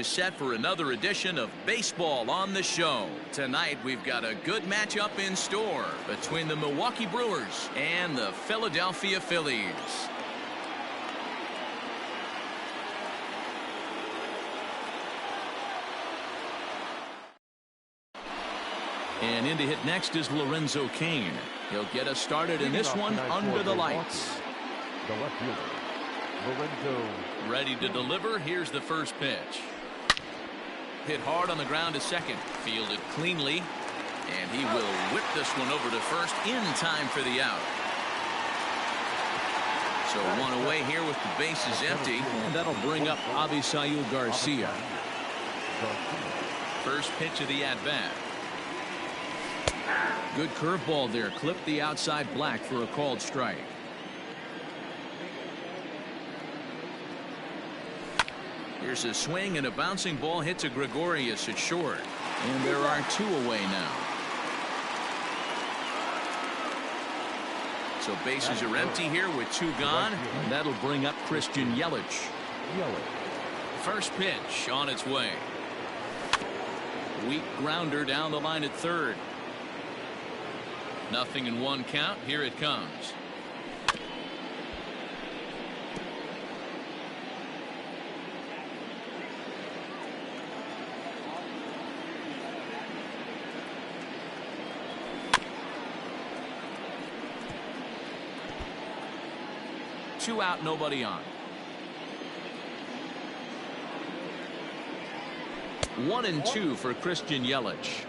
set for another edition of Baseball on the Show. Tonight, we've got a good matchup in store between the Milwaukee Brewers and the Philadelphia Phillies. And in to hit next is Lorenzo Cain. He'll get us started in this one under the lights. The left fielder, Lorenzo. Ready to deliver. Here's the first pitch. Hit hard on the ground to second. Fielded cleanly. And he will whip this one over to first in time for the out. So one away here with the bases empty. And that'll bring up Avisail Garcia. First pitch of the at-bat. Good curveball there. Clipped the outside black for a called strike. Here's a swing and a bouncing ball hits a Gregorius at short. And there are two away now. So bases are empty here with two gone. And that'll bring up Christian Yelich. First pitch on its way. Weak grounder down the line at third. Nothing in one count. Here it comes. Two out, nobody on. 1-2 for Christian Yelich.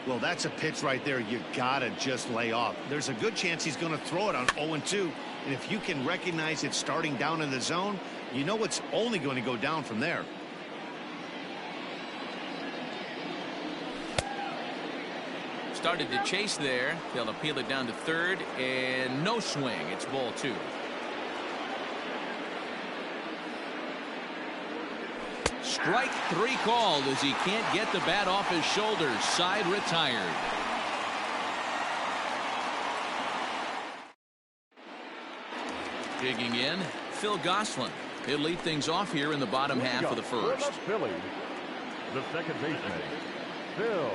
Well, that's a pitch right there you gotta just lay off. There's a good chance he's going to throw it on 0-2. And if you can recognize it starting down in the zone, you know it's only going to go down from there. Started to chase there. They'll appeal it down to third. And no swing. It's ball two. Strike three called as he can't get the bat off his shoulders. Side retired. Digging in, Phil Gosselin. He'll lead things off here in the bottom half of the first. Phillies, the second baseman, Phil.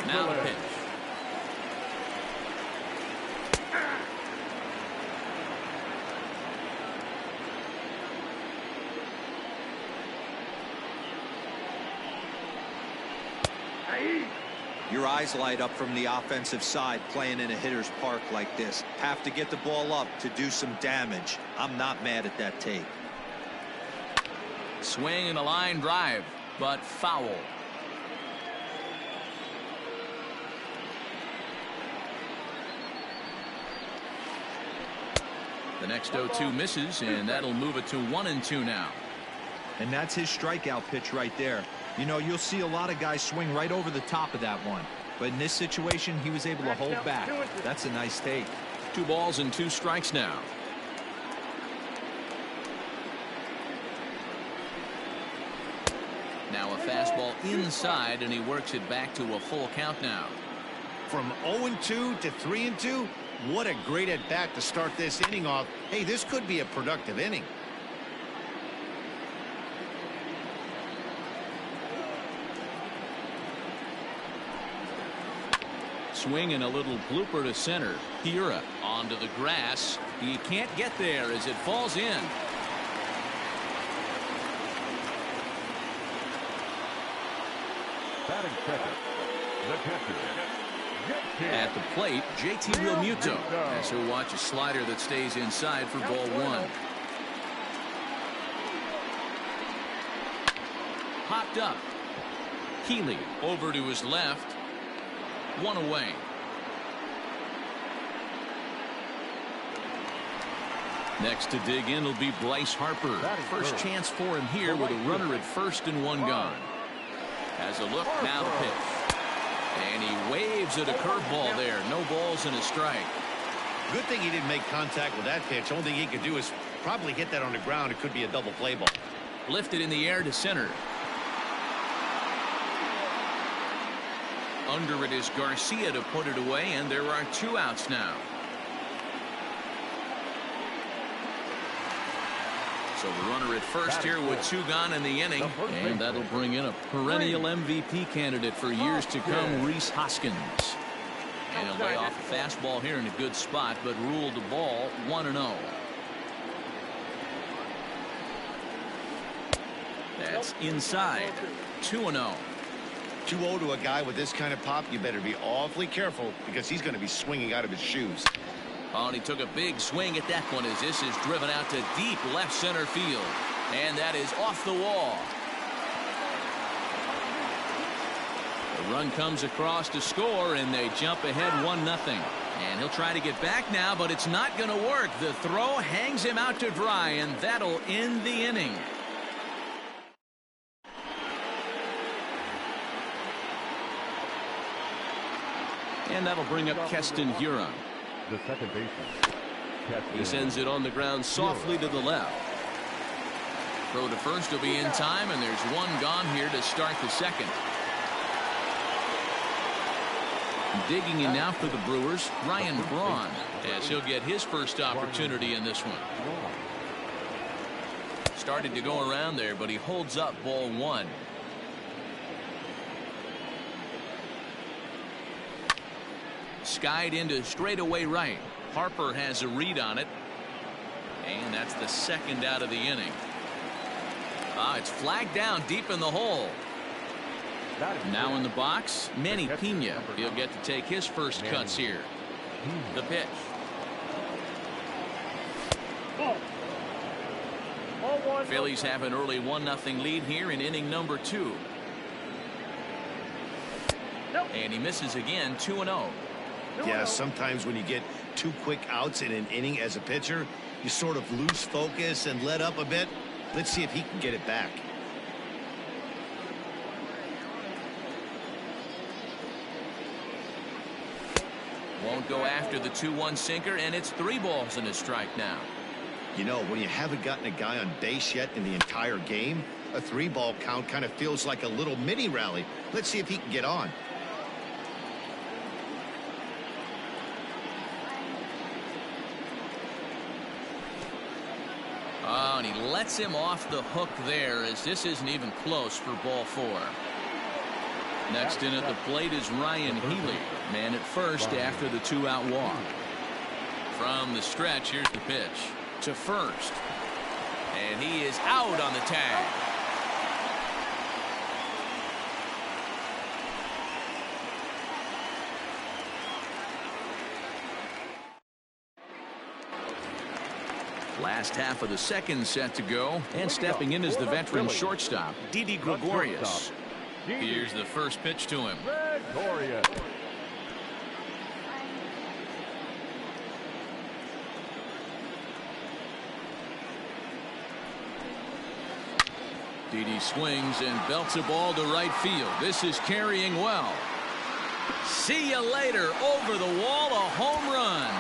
Now the pitch. Your eyes light up from the offensive side playing in a hitter's park like this. Have to get the ball up to do some damage. I'm not mad at that take. Swing and a line drive, but foul. The next 0-2 misses, and that'll move it to 1-2 now. And that's his strikeout pitch right there. You know, you'll see a lot of guys swing right over the top of that one. But in this situation, he was able to hold back. That's a nice take. 2 balls and 2 strikes now. Now a fastball inside, and he works it back to a full count now. From 0-2 to 3-2, what a great at-bat to start this inning off. Hey, this could be a productive inning. Swing and a little blooper to center. Hira onto the grass. He can't get there as it falls in. Batting second, the catcher, At the plate, JT Realmuto, as he'll watch a slider that stays inside for ball 1. Hopped up. Healy over to his left. 1 away. Next to dig in will be Bryce Harper. First chance for him here with a runner at first and 1 gone. Has a look, now the pitch. And he waves at a curveball there. No balls and a strike. Good thing he didn't make contact with that pitch. Only thing he could do is probably hit that on the ground. It could be a double play ball. Lifted in the air to center. Under it is Garcia to put it away, and there are 2 outs now. So the runner at first here with 2 gone in the inning, and that'll bring in a perennial MVP candidate for years to come, Rhys Hoskins. And he'll lay off a fastball here in a good spot, but ruled the ball 1-0. That's inside. 2-0. 2-0 to a guy with this kind of pop, you better be awfully careful because he's going to be swinging out of his shoes. Oh, and he took a big swing at that one as this is driven out to deep left center field. And that is off the wall. The run comes across to score, and they jump ahead 1-0. And he'll try to get back now, but it's not going to work. The throw hangs him out to dry, and that'll end the inning. And that'll bring up Keston Huron. The second baseman. He sends it on the ground softly to the left. Throw to first will be in time, and there's 1 gone here to start the second. Digging in now for the Brewers, Ryan Braun, as he'll get his first opportunity in this one. Started to go around there, but he holds up ball 1. Skied into straightaway right. Harper has a read on it. And that's the second out of the inning. It's flagged down deep in the hole. Now in the box, Manny Pena. He'll get to take his first cuts here. The pitch. Phillies have an early 1-0 lead here in inning number 2. And he misses again, 2-0. Yeah, sometimes when you get 2 quick outs in an inning as a pitcher, you sort of lose focus and let up a bit. Let's see if he can get it back. Won't go after the 2-1 sinker, and it's 3 balls and a strike now. You know, when you haven't gotten a guy on base yet in the entire game, a 3-ball count kind of feels like a little mini rally. Let's see if he can get on. Oh, and he lets him off the hook there as this isn't even close for ball 4. Next in at the plate is Ryan Healy, man at first after the 2-out walk. From the stretch, here's the pitch to first. And he is out on the tag. Last half of the second set to go, and stepping in is the veteran shortstop, Didi Gregorius. Here's the first pitch to him. Gregorius. Didi swings and belts a ball to right field. This is carrying well. See you later. Over the wall, a home run.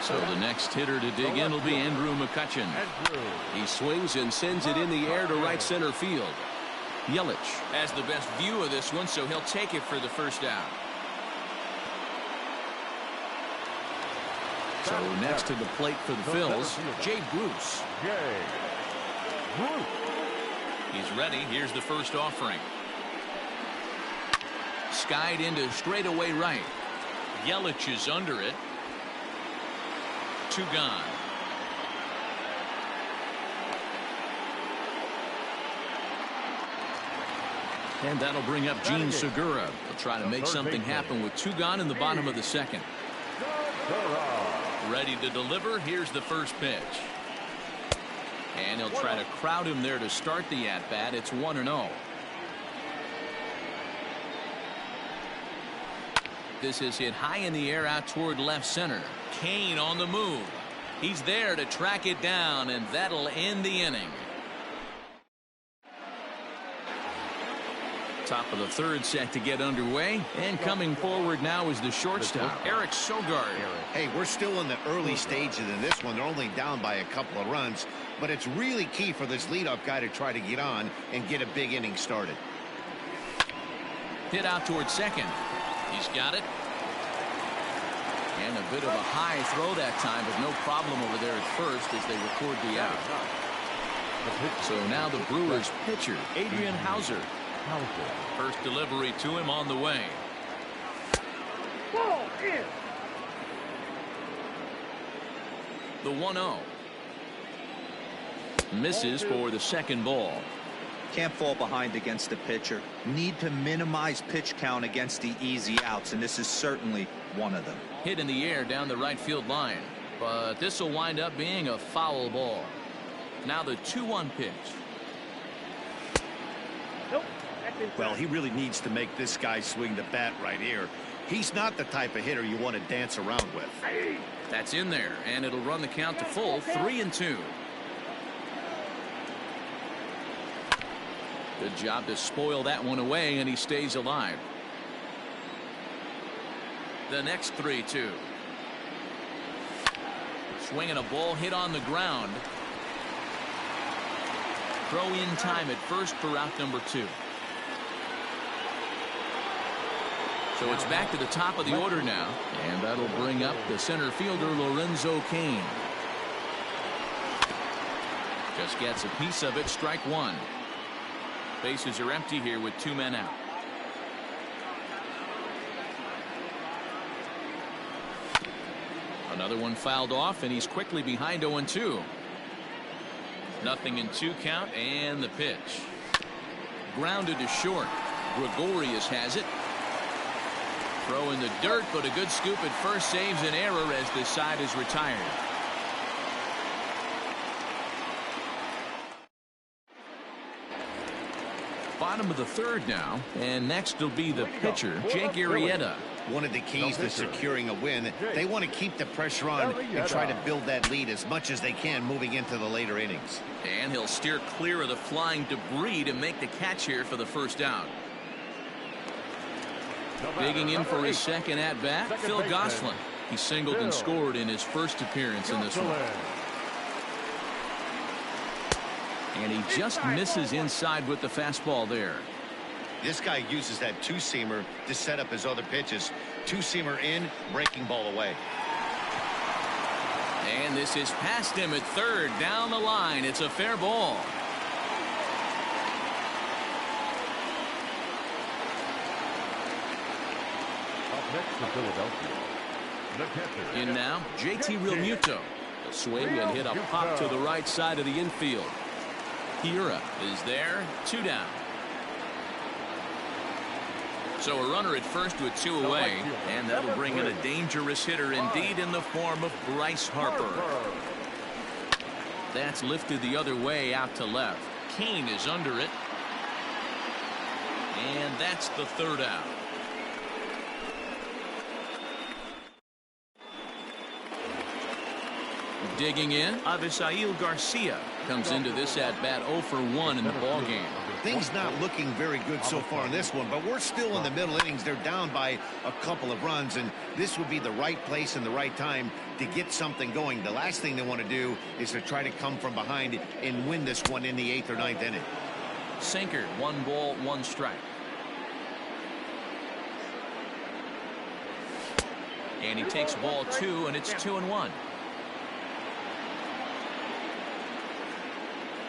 So the next hitter to dig in will be Andrew McCutchen. He swings and sends it in the air to right center field. Yelich has the best view of this one, so he'll take it for the first out. So next to the plate for the Phils, Jay Bruce. He's ready. Here's the first offering. Skied into straightaway right. Yelich is under it. 2 gone. And that'll bring up Gene Segura. He'll try to make something happen with 2 gone in the bottom of the second. Ready to deliver. Here's the first pitch. And he'll try to crowd him there to start the at-bat. It's 1-0. This is hit high in the air out toward left center. Kane on the move. He's there to track it down, and that'll end the inning. Top of the third set to get underway, and coming forward now is the shortstop, Eric Sogard. Hey, we're still in the early stages of this one. They're only down by a couple of runs, but it's really key for this leadoff guy to try to get on and get a big inning started. Hit out towards second. He's got it. And a bit of a high throw that time, but no problem over there at first as they record the out. So now the Brewers pitcher, Adrian Hauser. First delivery to him on the way. Ball in. The 1-0. Misses for the second ball. Can't fall behind against the pitcher. Need to minimize pitch count against the easy outs, and this is certainly one of them. Hit in the air down the right field line, but this will wind up being a foul ball. Now the 2-1 pitch. Nope. That's inside. Well, he really needs to make this guy swing the bat right here. He's not the type of hitter you want to dance around with. That's in there, and it'll run the count to full, 3-2. Good job to spoil that one away, and he stays alive. The next 3-2. Swinging a ball hit on the ground. Throw in time at first for out number 2. So it's back to the top of the order now, and that'll bring up the center fielder Lorenzo Cain. Just gets a piece of it, strike 1. Bases are empty here with 2 men out. Another one fouled off, and he's quickly behind 0-2. Nothing in 2 count, and the pitch. Grounded to short. Gregorius has it. Throw in the dirt, but a good scoop at first saves an error as this side is retired. Bottom of the 3rd now, and next will be the pitcher, Jake Arrieta. One of the keys to securing a win, they want to keep the pressure on and try to build that lead as much as they can moving into the later innings. And he'll steer clear of the flying debris to make the catch here for the first out. Digging in for his second at-bat, Phil Gosselin. He singled and scored in his first appearance in this one. And he just misses inside with the fastball there. This guy uses that 2-seamer to set up his other pitches. 2-seamer in, breaking ball away. And this is past him at 3rd, down the line. It's a fair ball. Up next to Philadelphia, the catcher. In now, JT Realmuto. A swing and hit a pop to the right side of the infield. Hiura is there, 2 down. So a runner at first with 2 away, and that'll bring in a dangerous hitter indeed in the form of Bryce Harper. That's lifted the other way out to left. Cain is under it. And that's the 3rd out. Digging in, Avisail Garcia comes into this at-bat 0 for 1 in the ballgame. Things not looking very good so far in this one, but we're still in the middle innings. They're down by a couple of runs, and this would be the right place and the right time to get something going. The last thing they want to do is to try to come from behind and win this one in the 8th or 9th inning. Sinker, 1 ball, 1 strike. And he takes ball 2, and it's 2-1.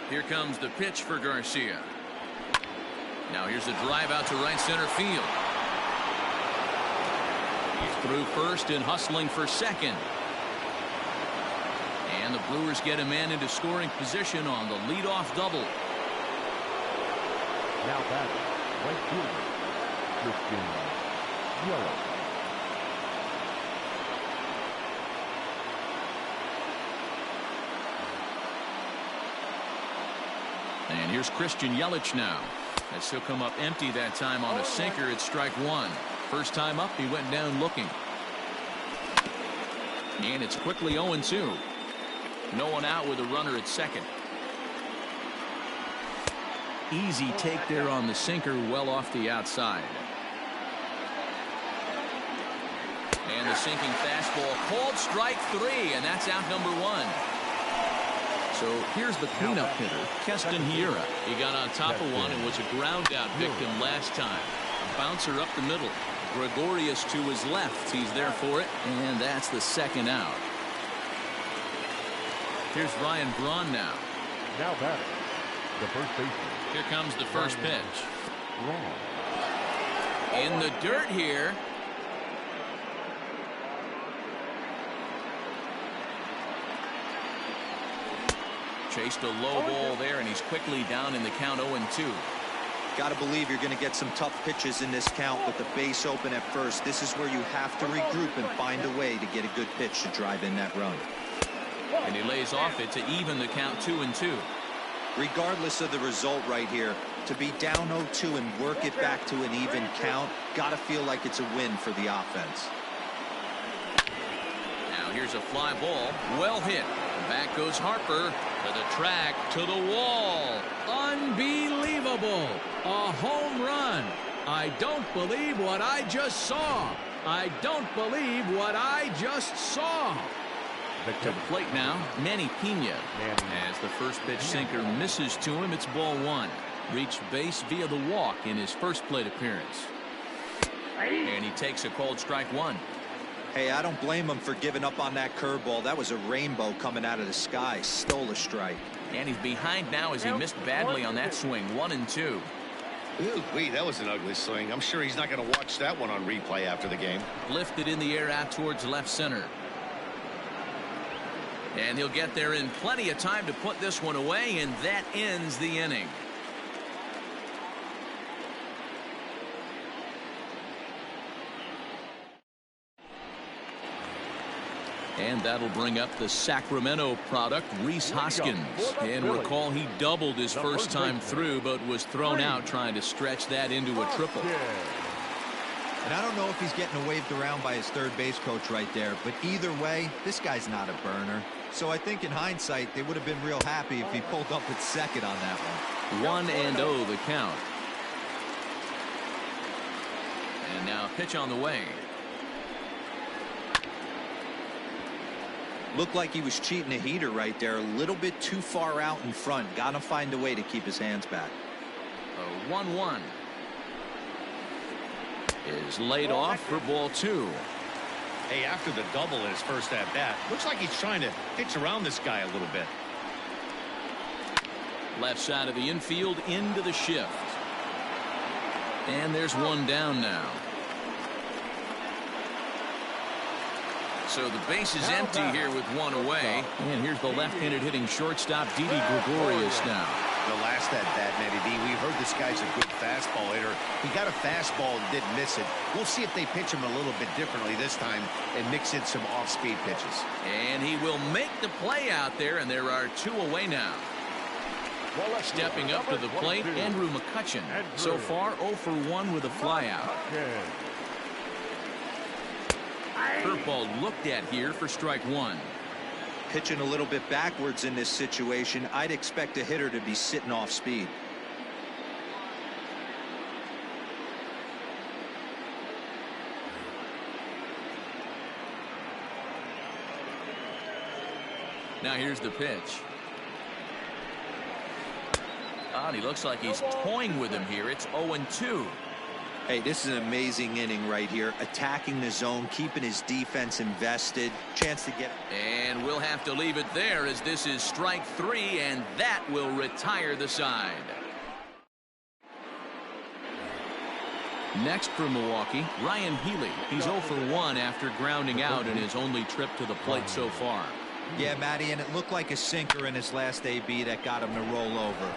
Here comes the pitch for Garcia. Now here's a drive out to right center field. He's through first and hustling for second. And the Brewers get a man into scoring position on the leadoff double. Now back, right fielder, Christian Yelich. And here's Christian Yelich now. As he'll come up empty that time on a sinker at strike 1. First time up, he went down looking. And it's quickly 0-2. No one out with a runner at second. Easy take there on the sinker, well off the outside. And the sinking fastball called strike 3, and that's out number 1. So here's the cleanup hitter, Keston Hiura. He got on top of one and was a ground out victim last time. bouncer up the middle. Gregorius to his left. He's there for it, and that's the second out. Here's Ryan Braun now. Now batting, the first baseman. Here comes the first pitch. Wrong. In the dirt here. Chased a low ball there, and he's quickly down in the count 0-2. Got to believe you're going to get some tough pitches in this count with the base open at first. This is where you have to regroup and find a way to get a good pitch to drive in that run. And he lays off it to even the count 2-2. Regardless of the result right here, to be down 0-2 and work it back to an even count, got to feel like it's a win for the offense. Now here's a fly ball, well hit. Back goes Harper to the track, to the wall. Unbelievable. A home run. I don't believe what I just saw. I don't believe what I just saw. To the plate now, Manny Pena. As the first pitch sinker misses to him, it's ball one. Reached base via the walk in his first plate appearance. And he takes a called strike one. Hey, I don't blame him for giving up on that curveball. That was a rainbow coming out of the sky. Stole a strike. And he's behind now as he missed badly on that swing. 1-2. Ooh, wait, that was an ugly swing. I'm sure he's not going to watch that one on replay after the game. Lifted in the air out towards left center. And he'll get there in plenty of time to put this one away, and that ends the inning. And that'll bring up the Sacramento product, Rhys Hoskins. And recall, he doubled his first time through, but was thrown out trying to stretch that into a triple. And I don't know if he's getting waved around by his third base coach right there, but either way, this guy's not a burner. So I think in hindsight, they would have been real happy if he pulled up at second on that one. 1-0 the count. And now a pitch on the way. Looked like he was cheating a heater right there. A little bit too far out in front. Got to find a way to keep his hands back. A 1-1 is laid off for ball two. Hey, after the double in his first at bat, looks like he's trying to pitch around this guy a little bit. Left side of the infield into the shift. And there's one down now. So the base is empty here with one away. And here's the left-handed hitting shortstop, Didi Gregorius now. The last at bat, Matty D, we heard this guy's a good fastball hitter. He got a fastball and didn't miss it. We'll see if they pitch him a little bit differently this time and mix in some off-speed pitches. And he will make the play out there, and there are two away now. Stepping up to the plate, Andrew McCutchen. So far, 0 for 1 with a flyout. Curveball looked at here for strike one. Pitching a little bit backwards in this situation, I'd expect a hitter to be sitting off speed. Now here's the pitch. And he looks like he's toying with him here. It's 0-2. Hey, this is an amazing inning right here. Attacking the zone, keeping his defense invested. Chance to get... And we'll have to leave it there as this is strike three, and that will retire the side. Next for Milwaukee, Ryan Healy. He's 0 for 1 after grounding out in his only trip to the plate so far. Yeah, Matty, and it looked like a sinker in his last AB that got him to roll over.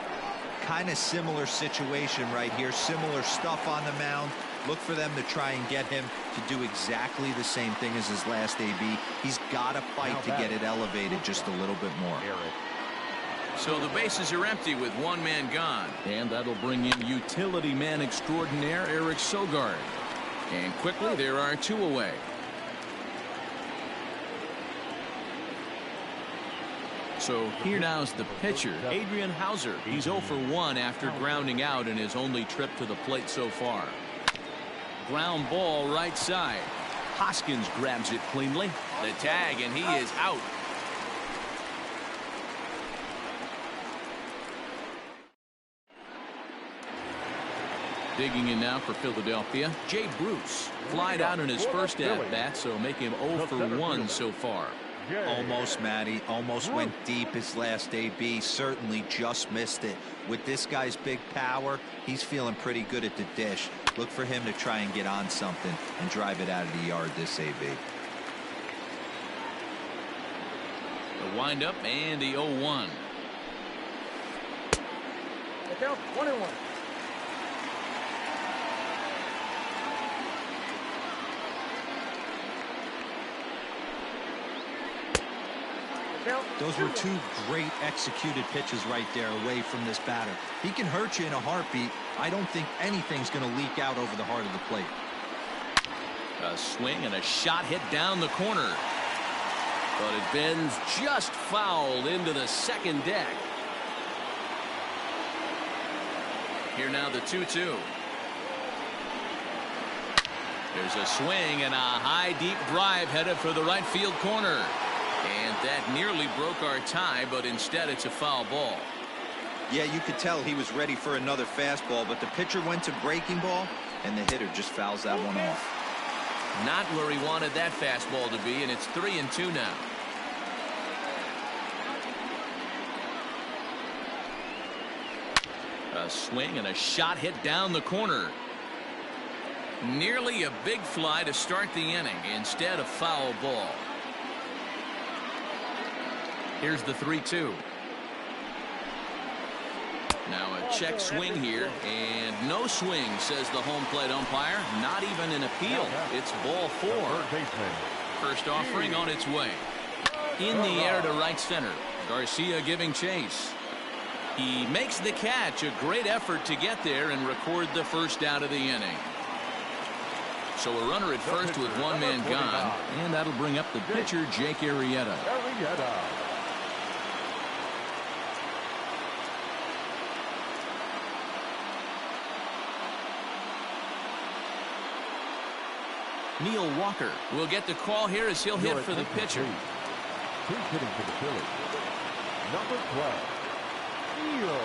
Kind of similar situation right here. Similar stuff on the mound. Look for them to try and get him to do exactly the same thing as his last AB. He's got to fight to get it elevated just a little bit more. So the bases are empty with one man gone. And that'll bring in utility man extraordinaire Eric Sogard. And quickly there are two away. So here now's the pitcher, Adrian Hauser. He's 0 for 1 after grounding out in his only trip to the plate so far. Ground ball right side. Hoskins grabs it cleanly. The tag, and he is out. Digging in now for Philadelphia, Jay Bruce. Flied out in his first at-bat, so make him 0 for 1 so far. Almost, Matty. Almost went deep his last AB. Certainly just missed it. With this guy's big power, he's feeling pretty good at the dish. Look for him to try and get on something and drive it out of the yard this AB. The windup and the 0-1. Look out, 1-1. Those were two great executed pitches right there away from this batter. He can hurt you in a heartbeat. I don't think anything's going to leak out over the heart of the plate. A swing and a shot hit down the corner. But it bends just foul into the second deck. Here now the 2-2. There's a swing and a high deep drive headed for the right field corner. And that nearly broke our tie, but instead it's a foul ball. Yeah, you could tell he was ready for another fastball, but the pitcher went to breaking ball, and the hitter just fouls that one off. Not where he wanted that fastball to be, and it's 3-2 now. A swing and a shot hit down the corner. Nearly a big fly to start the inning. Instead, a foul ball. Here's the 3-2. Now a check swing here, and no swing, says the home plate umpire. Not even an appeal. It's ball 4. First offering on its way. In the air to right center. Garcia giving chase. He makes the catch. A great effort to get there and record the first out of the inning. So a runner at first with one man gone, and that'll bring up the pitcher, Jake Arrieta. Neil Walker will get the call here as he'll hit for the pitcher. Who's hitting for the Phillies? Number 12, Neil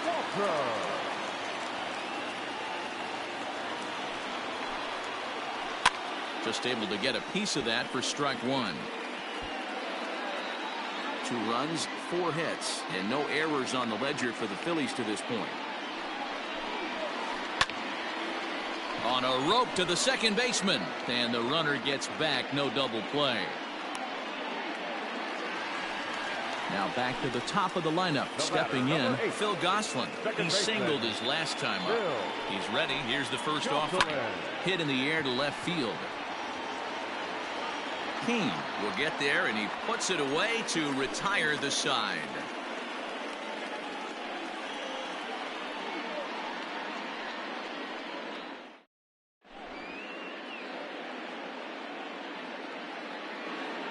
Walker. Just able to get a piece of that for strike 1. 2 runs, 4 hits, and no errors on the ledger for the Phillies to this point. On a rope to the second baseman, and the runner gets back. No double play. Now back to the top of the lineup. Stepping in, Phil Gosselin. He singled his last time up. He's ready. Here's the first offering. Hit in the air to left field. King will get there, and he puts it away to retire the side.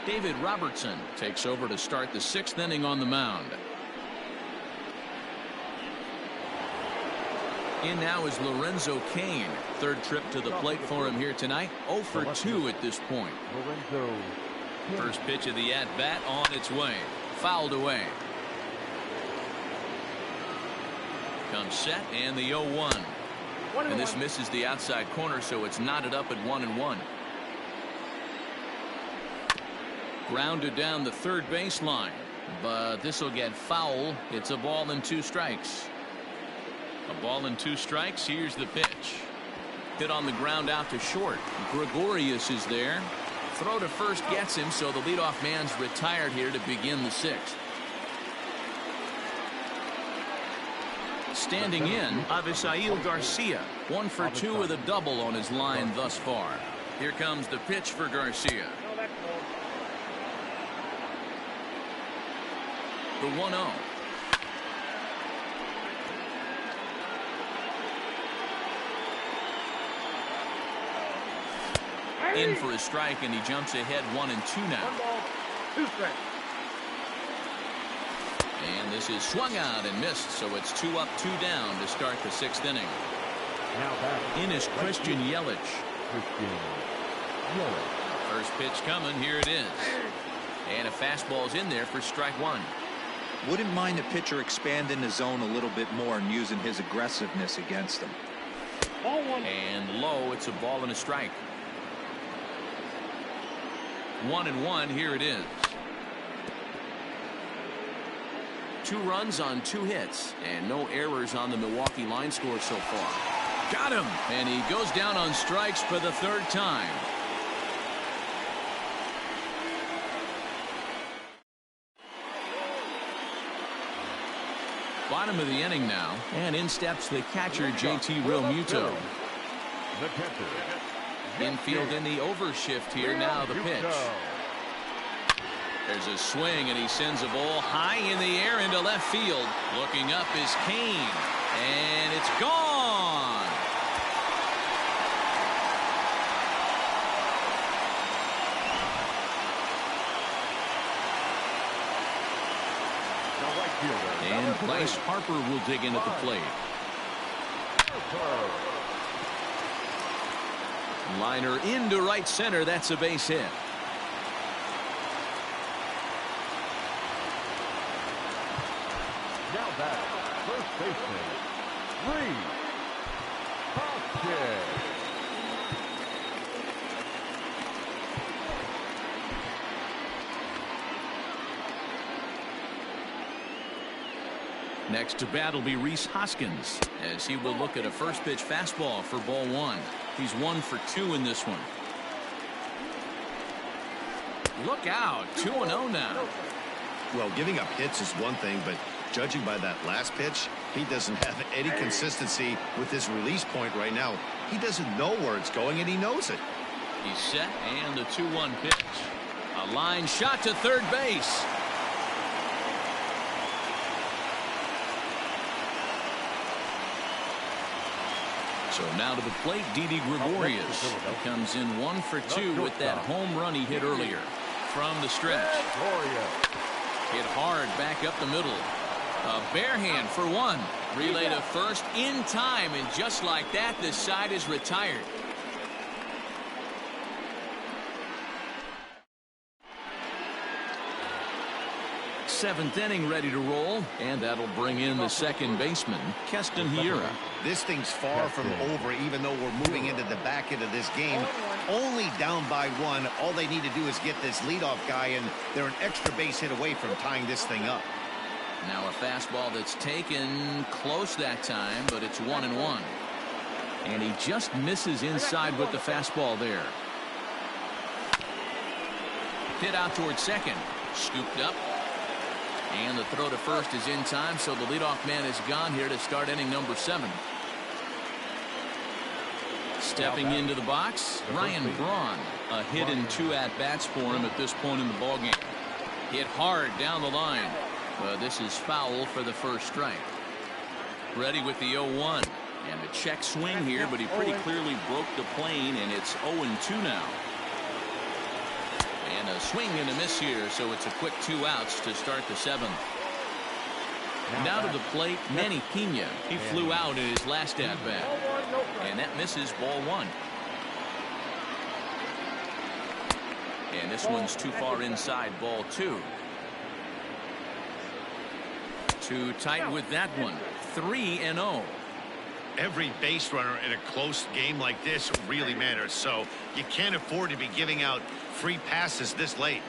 David Robertson takes over to start the 6th inning on the mound. In now is Lorenzo Cain. Third trip to the plate for him here tonight. 0 for 2 at this point. First pitch of the at-bat on its way. Fouled away. Comes set and the 0-1. And this misses the outside corner, so it's knotted up at 1-1. Grounded down the third baseline, but this will get foul. It's a ball and 2 strikes. A ball and 2 strikes. Here's the pitch. Hit on the ground out to short. Gregorius is there. Throw to first gets him, so the leadoff man's retired here to begin the 6th. Standing in, Avisail Garcia. 1 for 2 with a double on his line thus far. Here comes the pitch for Garcia. The 1-0. In for a strike, and he jumps ahead 1-2 now. 1 ball, 2 strikes. And this is swung out and missed, so it's 2 up, 2 down to start the 6th inning. Now back In is Christian Yelich. First pitch coming. Here it is. And a fastball's in there for strike 1. Wouldn't mind the pitcher expanding the zone a little bit more and using his aggressiveness against him. Ball one. And low, it's a ball and a strike. 1-1, here it is. 2 runs on 2 hits, and no errors on the Milwaukee line score so far. Got him, and he goes down on strikes for the 3rd time. Bottom of the inning now, and in steps the catcher, JT Realmuto. The catcher. Infield in the overshift here. Now the pitch. There's a swing, and he sends a ball high in the air into left field. Looking up is Kane, and it's gone. And Bryce Harper will dig in at the plate. Liner into right center. That's a base hit. Now back, first baseman, Reed Hoskins. Next to bat will be Rhys Hoskins, as he will look at a first pitch fastball for ball 1. He's 1 for 2 in this one. Look out, 2-0 now. Well, giving up hits is one thing, but judging by that last pitch, he doesn't have any consistency with his release point right now. He doesn't know where it's going, and he knows it. He's set, and the 2-1 pitch. A line shot to third base. So now to the plate, Didi Gregorius. He comes in 1 for 2 with that home run he hit earlier. From the stretch. Hit hard back up the middle. A bare hand for 1. Relay to first in time, and just like that, the side is retired. Seventh inning ready to roll, and that'll bring in the second baseman, Keston Hiura. This thing's far from over, even though we're moving into the back end of this game. Only down by 1. All they need to do is get this leadoff guy, and they're an extra base hit away from tying this thing up. Now a fastball that's taken close that time, but it's 1-1. And he just misses inside with the fastball there. Hit out towards second. Scooped up. And the throw to first is in time, so the leadoff man is gone here to start inning number 7. Stepping into the box, Ryan Braun. A hit and 2 at-bats for him at this point in the ballgame. Hit hard down the line. This is foul for the first strike. Ready with the 0-1. And a check swing here, but he pretty clearly broke the plane, and it's 0-2 now. And a swing and a miss here, so it's a quick 2 outs to start the 7th. Now to the plate, Manny Pena. He flew out in his last at-bat. And that misses ball 1. And this one's too far inside, ball 2. Too tight with that one. 3-0. Every base runner in a close game like this really matters, so you can't afford to be giving out free passes this late.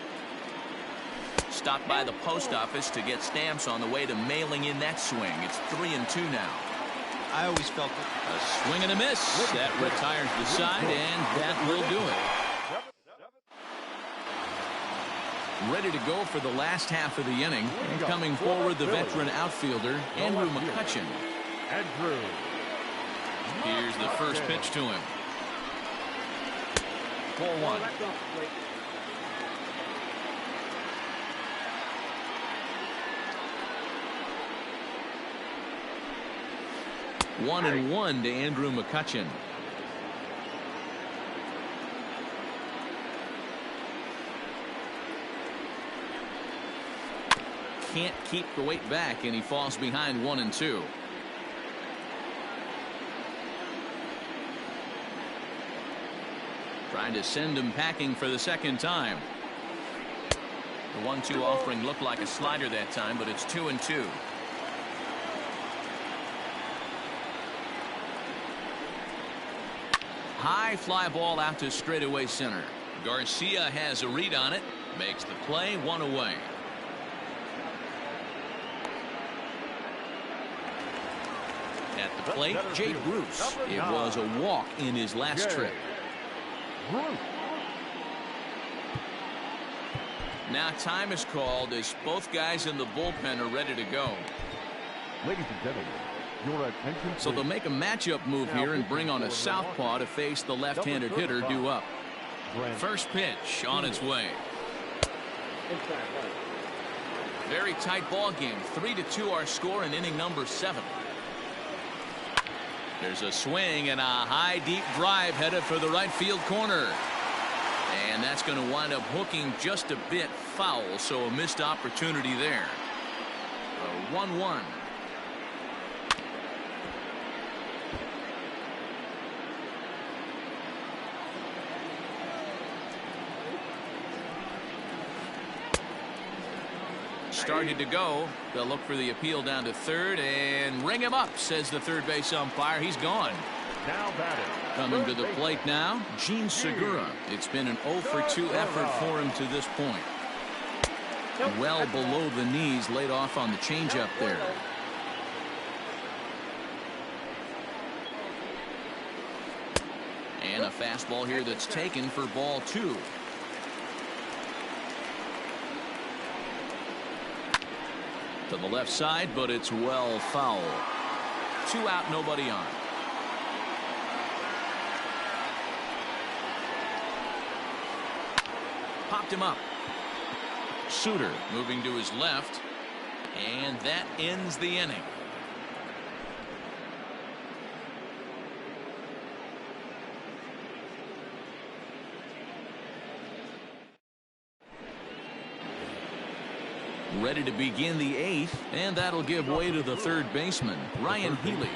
Stopped by the post office to get stamps on the way to mailing in that swing. It's 3-2 now. I always felt A swing and a miss. That retires the side, and that will do it. Ready to go for the last half of the inning. And coming forward, the veteran outfielder, Andrew McCutchen. Andrew. Here's the first pitch to him. 4-1. 1-1 to Andrew McCutchen. Can't keep the weight back, and he falls behind 1-2. Trying to send him packing for the second time. The 1-2 offering looked like a slider that time, but it's 2-2. High fly ball out to straightaway center. Garcia has a read on it, makes the play, 1 away. At the plate, Jay Bruce. It was a walk in his last trip. Now time is called as both guys in the bullpen are ready to go. Ladies and gentlemen, your attention. So they'll make a matchup move here and bring on a southpaw to face the left-handed hitter due up. First pitch on its way. Very tight ball game. 3-2 our score in inning number 7. There's a swing and a high deep drive headed for the right field corner. And that's going to wind up hooking just a bit foul, so a missed opportunity there. A 1-1. Started to go. They'll look for the appeal down to third and ring him up, says the third base umpire. He's gone. Now batting. Coming to the plate now, Gene Segura. It's been an 0-for-2 effort for him to this point. Well below the knees, laid off on the changeup there. And a fastball here that's taken for ball 2. To the left side, but it's well foul. 2 out, nobody on. Popped him up. Suter moving to his left, and that ends the inning. Ready to begin the 8th, and that'll give way to the third baseman, Ryan Healy.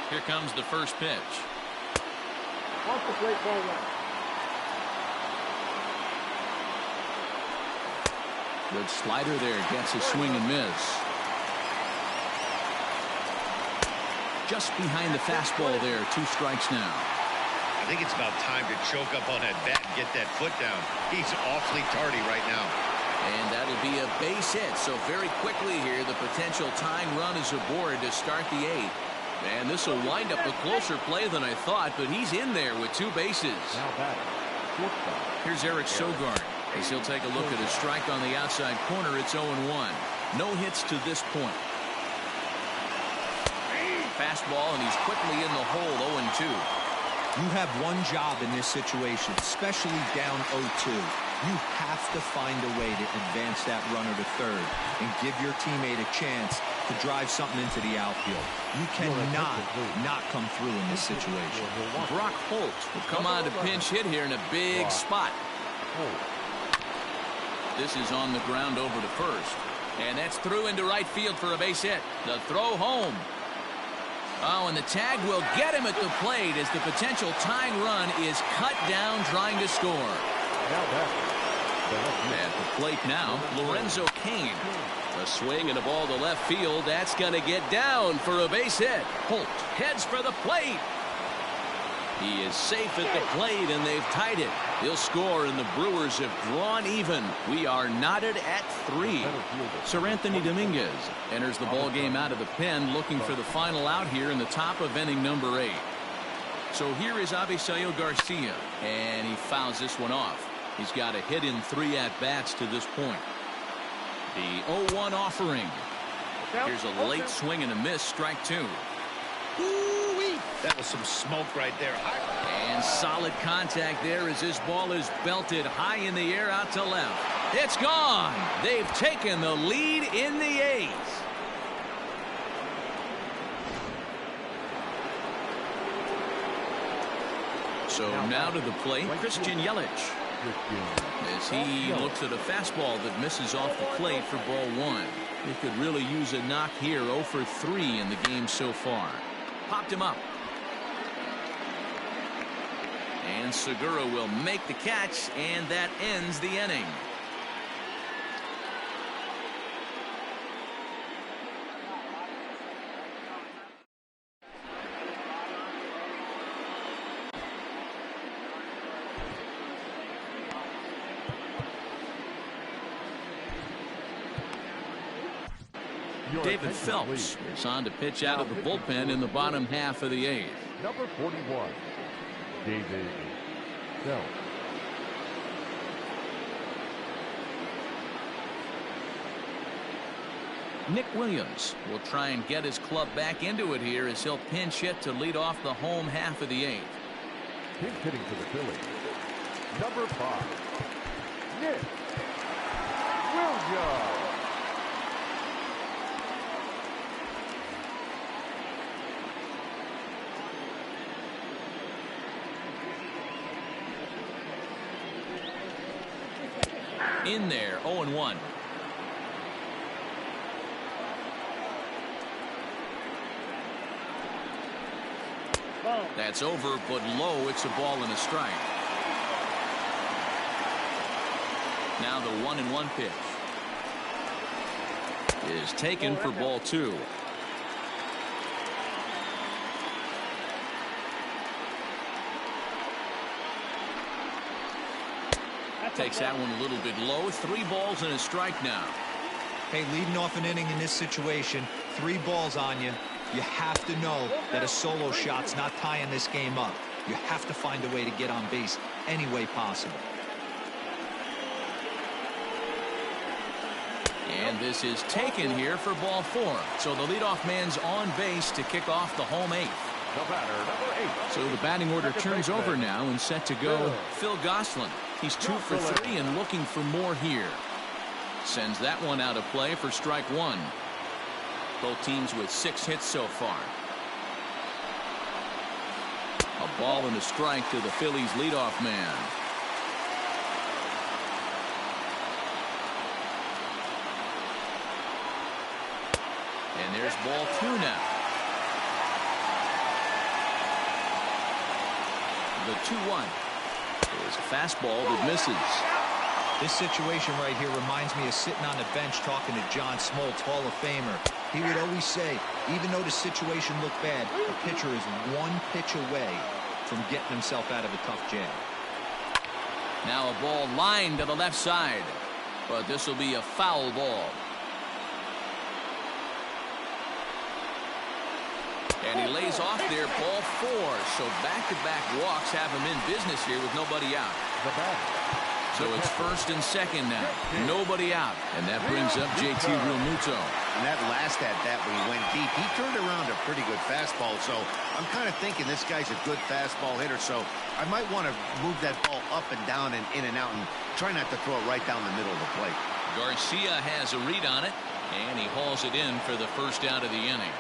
Here comes the first pitch. Off the plate, ball 1. Good slider there, gets a swing and miss. Just behind the fastball there, 2 strikes now. I think it's about time to choke up on that bat and get that foot down. He's awfully tardy right now. And that'll be a base hit. So very quickly here, the potential tying run is aboard to start the 8th. And this will wind up a closer play than I thought, but he's in there with 2 bases. Here's Eric Sogard as he'll take a look at a strike on the outside corner. It's 0-1. No hits to this point. Fastball, and he's quickly in the hole. 0-2. You have one job in this situation, especially down 0-2. You have to find a way to advance that runner to third and give your teammate a chance to drive something into the outfield. You cannot not come through in this situation. Brock Holt will come on to pinch hit here in a big spot. This is on the ground over to first. And that's through into right field for a base hit. The throw home. Oh, and the tag will get him at the plate as the potential tying run is cut down trying to score. At the plate now, Lorenzo Cain. A swing and a ball to left field. That's going to get down for a base hit. Holt heads for the plate. He is safe at the plate, and they've tied it. He'll score, and the Brewers have drawn even. We are knotted at 3. Sir Anthony Dominguez enters the ball game out of the pen, looking for the final out here in the top of inning number 8. So here is Avisail Garcia, and he fouls this one off. He's got a hit in 3 at-bats to this point. The 0-1 offering. Here's a late swing and a miss, strike 2. Ooh-wee. That was some smoke right there. And solid contact there as this ball is belted high in the air out to left. It's gone. They've taken the lead in the 8th. So now to the plate, Christian Yelich. As he looks at a fastball that misses off the plate for ball one. He could really use a knock here. 0 for 3 in the game so far. Popped him up. And Segura will make the catch, and that ends the inning. David Phelps is on to pitch out of the bullpen in the bottom half of the 8th. Number 41, David Phelps. Nick Williams will try and get his club back into it here as he'll pinch hit to lead off the home half of the 8th. Pinch hitting for the Phillies, number 5, Nick Williams. In there, 0-1. That's over, but low. It's a ball and a strike. Now the 1-1 pitch is taken for ball 2. Takes that one a little bit low. 3 balls and a strike now. Hey, leading off an inning in this situation, 3 balls on you. You have to know that a solo shot's not tying this game up. You have to find a way to get on base any way possible. And this is taken here for ball 4. So the leadoff man's on base to kick off the home 8th. The batter, number 8. So the batting order turns over now and set to go Phil Gosselin. He's 2 for 3 and looking for more here. Sends that one out of play for strike 1. Both teams with 6 hits so far. A ball and a strike to the Phillies leadoff man. And there's ball 2 now. The 2-1 is a fastball that misses. This situation right here reminds me of sitting on the bench talking to John Smoltz, Hall of Famer. He would always say, even though the situation looked bad, the pitcher is 1 pitch away from getting himself out of a tough jam. Now a ball lined to the left side, but this will be a foul ball. And he lays off there, ball 4. So back-to-back walks have him in business here with nobody out. The batter. So it's 1st and 2nd now. Nobody out. And that brings up JT Realmuto. And that last at-bat when he went deep, he turned around a pretty good fastball. So I'm kind of thinking this guy's a good fastball hitter. So I might want to move that ball up and down and in and out and try not to throw it right down the middle of the plate. Garcia has a read on it, and he hauls it in for the first out of the inning.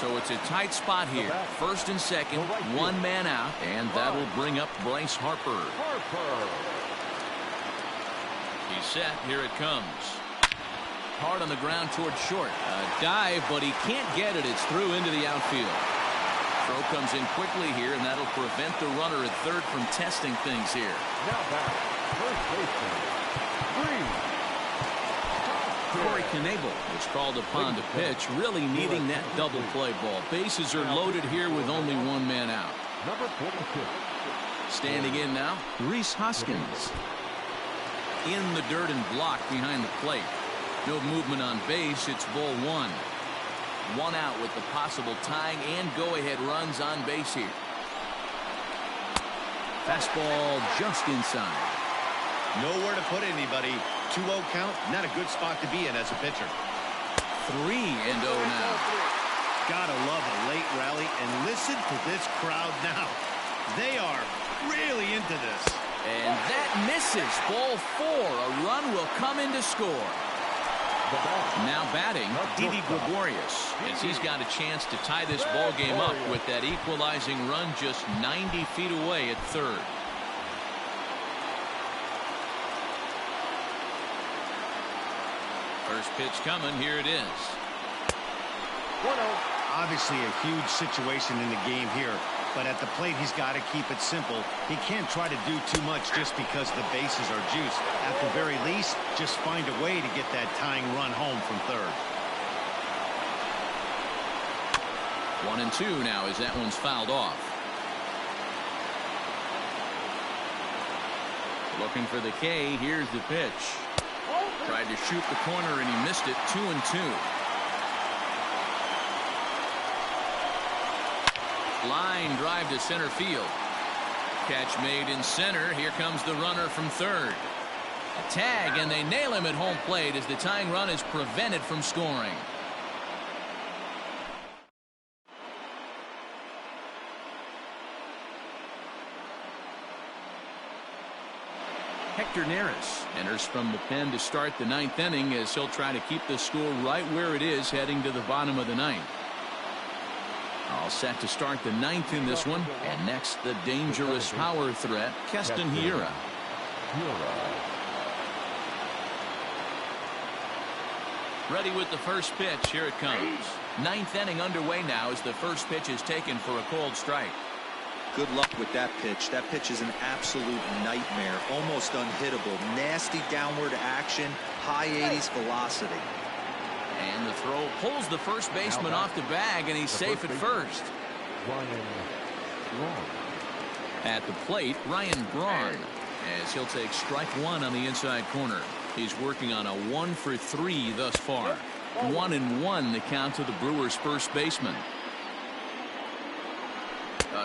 So it's a tight spot here. 1st and 2nd, 1 man out, and that'll bring up Bryce Harper. He's set. Here it comes. Hard on the ground towards short. A dive, but he can't get it. It's through into the outfield. Throw comes in quickly here, and that'll prevent the runner at 3rd from testing things here. Now back, first baseman, Corey Knebel was called upon to pitch, really needing that double play ball. Bases are loaded here with only 1 man out. Number 42. Standing in now, Rhys Hoskins. In the dirt and blocked behind the plate. No movement on base. It's ball 1. 1 out with the possible tying and go-ahead runs on base here. Fastball just inside. Nowhere to put anybody. 2-0 count, not a good spot to be in as a pitcher. 3-0 now. Gotta love a late rally, and listen to this crowd now. They are really into this. And that misses. Ball 4. A run will come in to score. Now batting, Didi Gregorius, as he's got a chance to tie this ball game up with that equalizing run just 90 feet away at third. First pitch coming. Here it is. 1-0. Obviously a huge situation in the game here, but at the plate he's got to keep it simple. He can't try to do too much just because the bases are juiced. At the very least, just find a way to get that tying run home from third. 1-2 now as that one's fouled off. Looking for the K. Here's the pitch. Tried to shoot the corner and he missed it. 2-2. Line drive to center field. Catch made in center. Here comes the runner from third. A tag, and they nail him at home plate as the tying run is prevented from scoring. Hector Neris enters from the pen to start the ninth inning as he'll try to keep the score right where it is heading to the bottom of the ninth. All set to start the ninth in this one. And next, the dangerous power threat, Keston Hiura. Ready with the first pitch. Here it comes. Ninth inning underway now as the first pitch is taken for a cold strike. Good luck with that pitch. That pitch is an absolute nightmare. Almost unhittable. Nasty downward action. High 80s velocity. And the throw pulls the first baseman off the bag, and he's safe at first. At the plate, Ryan Braun, as he'll take strike one on the inside corner. He's working on a 1-for-3 thus far. 1-1 the count to the Brewers' first baseman.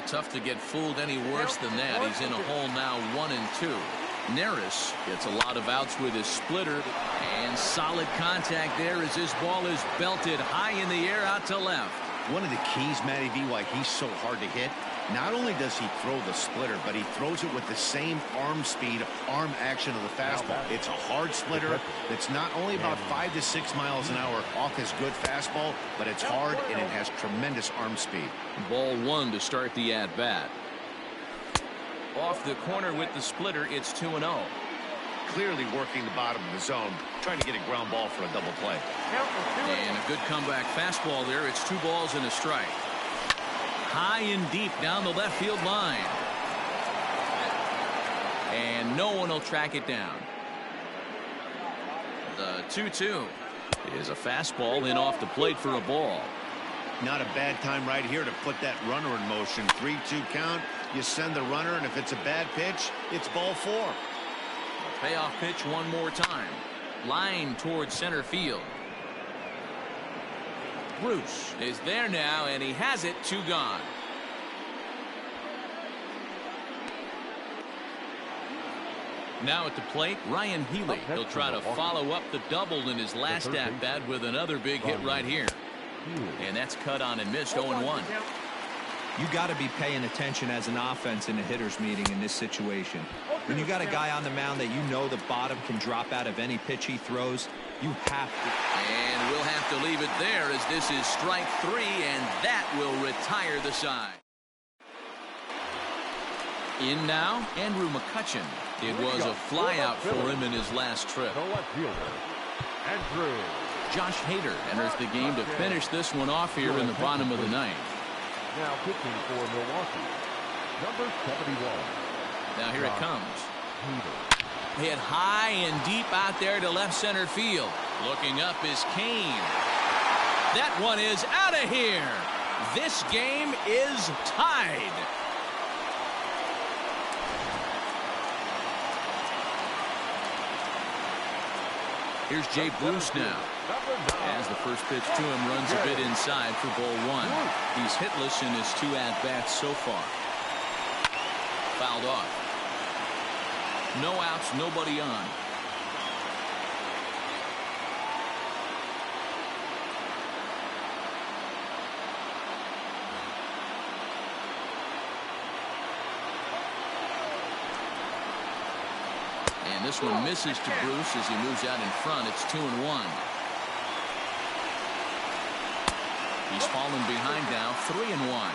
Tough to get fooled any worse than that. He's in a hole now, 1-2. Neris gets a lot of outs with his splitter, and solid contact there as this ball is belted high in the air out to left. One of the keys, Matty V, why he's so hard to hit, not only does he throw the splitter, but he throws it with the same arm speed, arm action of the fastball. It's a hard splitter that's not only about 5 to 6 miles an hour off his good fastball, but it's hard and it has tremendous arm speed. Ball one to start the at-bat. Off the corner with the splitter, it's 2-0. Clearly working the bottom of the zone, trying to get a ground ball for a double play. And a good comeback fastball there. It's 2 balls and a strike. High and deep down the left field line. And no one will track it down. The 2-2 is a fastball in off the plate for a ball. Not a bad time right here to put that runner in motion. 3-2 count. You send the runner, and if it's a bad pitch, it's ball 4. A payoff pitch one more time. Line towards center field. Bruce is there now, and he has it. 2 gone. Now at the plate, Ryan Healy. He'll try to follow up the double in his last at-bat with another big hit right here. And that's cut on and missed. 0-1. You got to be paying attention as an offense in a hitter's meeting in this situation. When you got a guy on the mound that you know the bottom can drop out of any pitch he throws, you have to. And we'll have to leave it there as this is strike 3, and that will retire the side. In now, Andrew McCutchen. It was a flyout for him in his last trip. Josh Hader enters the game to finish this one off here in the bottom of the ninth. Now pitching for Milwaukee, number 71. Now here it comes. Hit high and deep out there to left center field. Looking up is Kane. That one is out of here. This game is tied. Here's Jay Bruce now. As the first pitch to him runs a bit inside for ball 1. He's hitless in his 2 at-bats so far. Fouled off. No outs, nobody on. And this one misses to Bruce as he moves out in front. It's 2-1. He's fallen behind now, 3-1.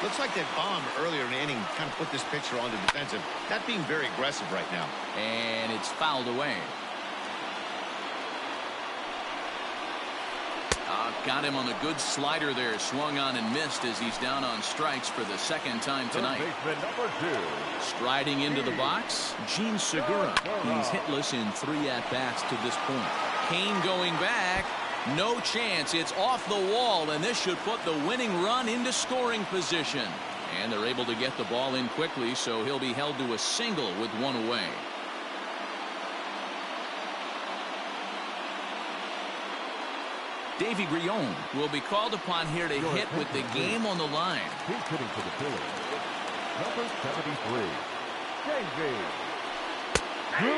Looks like that bomb earlier in the inning kind of put this pitcher on the defensive. Not being very aggressive right now. And it's fouled away. Got him on a good slider there. Swung on and missed as he's down on strikes for the second time tonight. Number 2. Striding into the box, Gene Segura. He's hitless in 3 at-bats to this point. Kane going back. No chance. It's off the wall, and this should put the winning run into scoring position. And they're able to get the ball in quickly, so he'll be held to a single with 1 away. Davy Grion will be called upon here to hit with the game on the line. He's hitting for the Phillies. Number 73. Davy.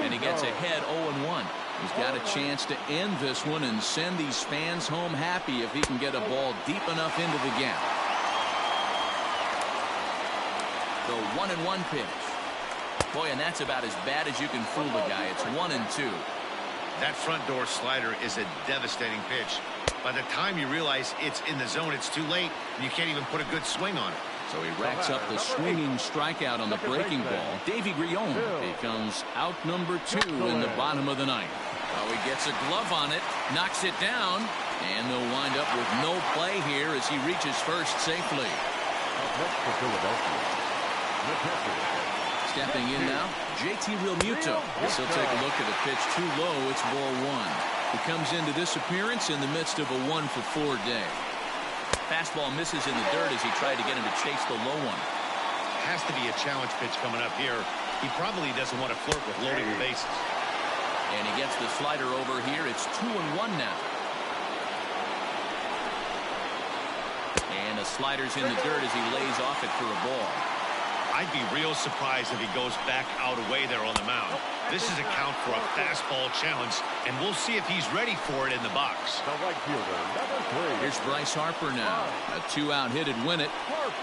And he gets ahead 0-1. He's got a chance to end this one and send these fans home happy if he can get a ball deep enough into the gap. The 1-1 pitch. Boy, and that's about as bad as you can fool the guy. It's 1-2. That front door slider is a devastating pitch. By the time you realize it's in the zone, it's too late, and you can't even put a good swing on it. So he racks up the swinging strikeout on the breaking ball. Davy Grion becomes out number 2 in the bottom of the ninth. Oh, he gets a glove on it, knocks it down, and they'll wind up with no play here as he reaches first safely. Next for Philadelphia. Stepping in now, JT Realmuto. Guess he'll take a look at a pitch too low. It's ball 1. He comes into this appearance in the midst of a 1-for-4 day. Fastball misses in the dirt as he tried to get him to chase the low one. Has to be a challenge pitch coming up here. He probably doesn't want to flirt with loading the bases. And he gets the slider over here. It's 2-1 now. And the slider's in the dirt as he lays off it for a ball. I'd be real surprised if he goes back out away there on the mound. This is a count for a fastball challenge, and we'll see if he's ready for it in the box. The right fielder, number 3. Here's Bryce Harper now. A 2-out hit'd win it.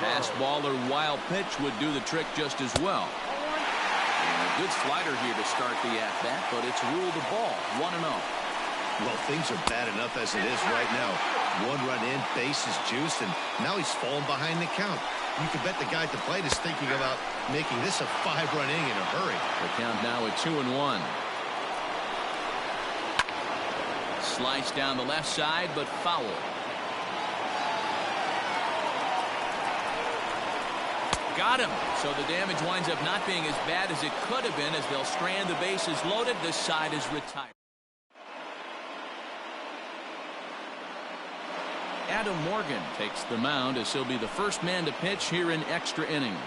Fastball or wild pitch would do the trick just as well. And a good slider here to start the at-bat, but it's ruled a ball, 1-0. Well, things are bad enough as it is right now. 1 run in, base is juiced, and now he's falling behind the count. You can bet the guy at the plate is thinking about making this a 5-run inning in a hurry. The count now at 2-1. Slice down the left side, but foul. Got him. So the damage winds up not being as bad as it could have been as they'll strand the bases loaded. This side is retired. Adam Morgan takes the mound as he'll be the first man to pitch here in extra innings.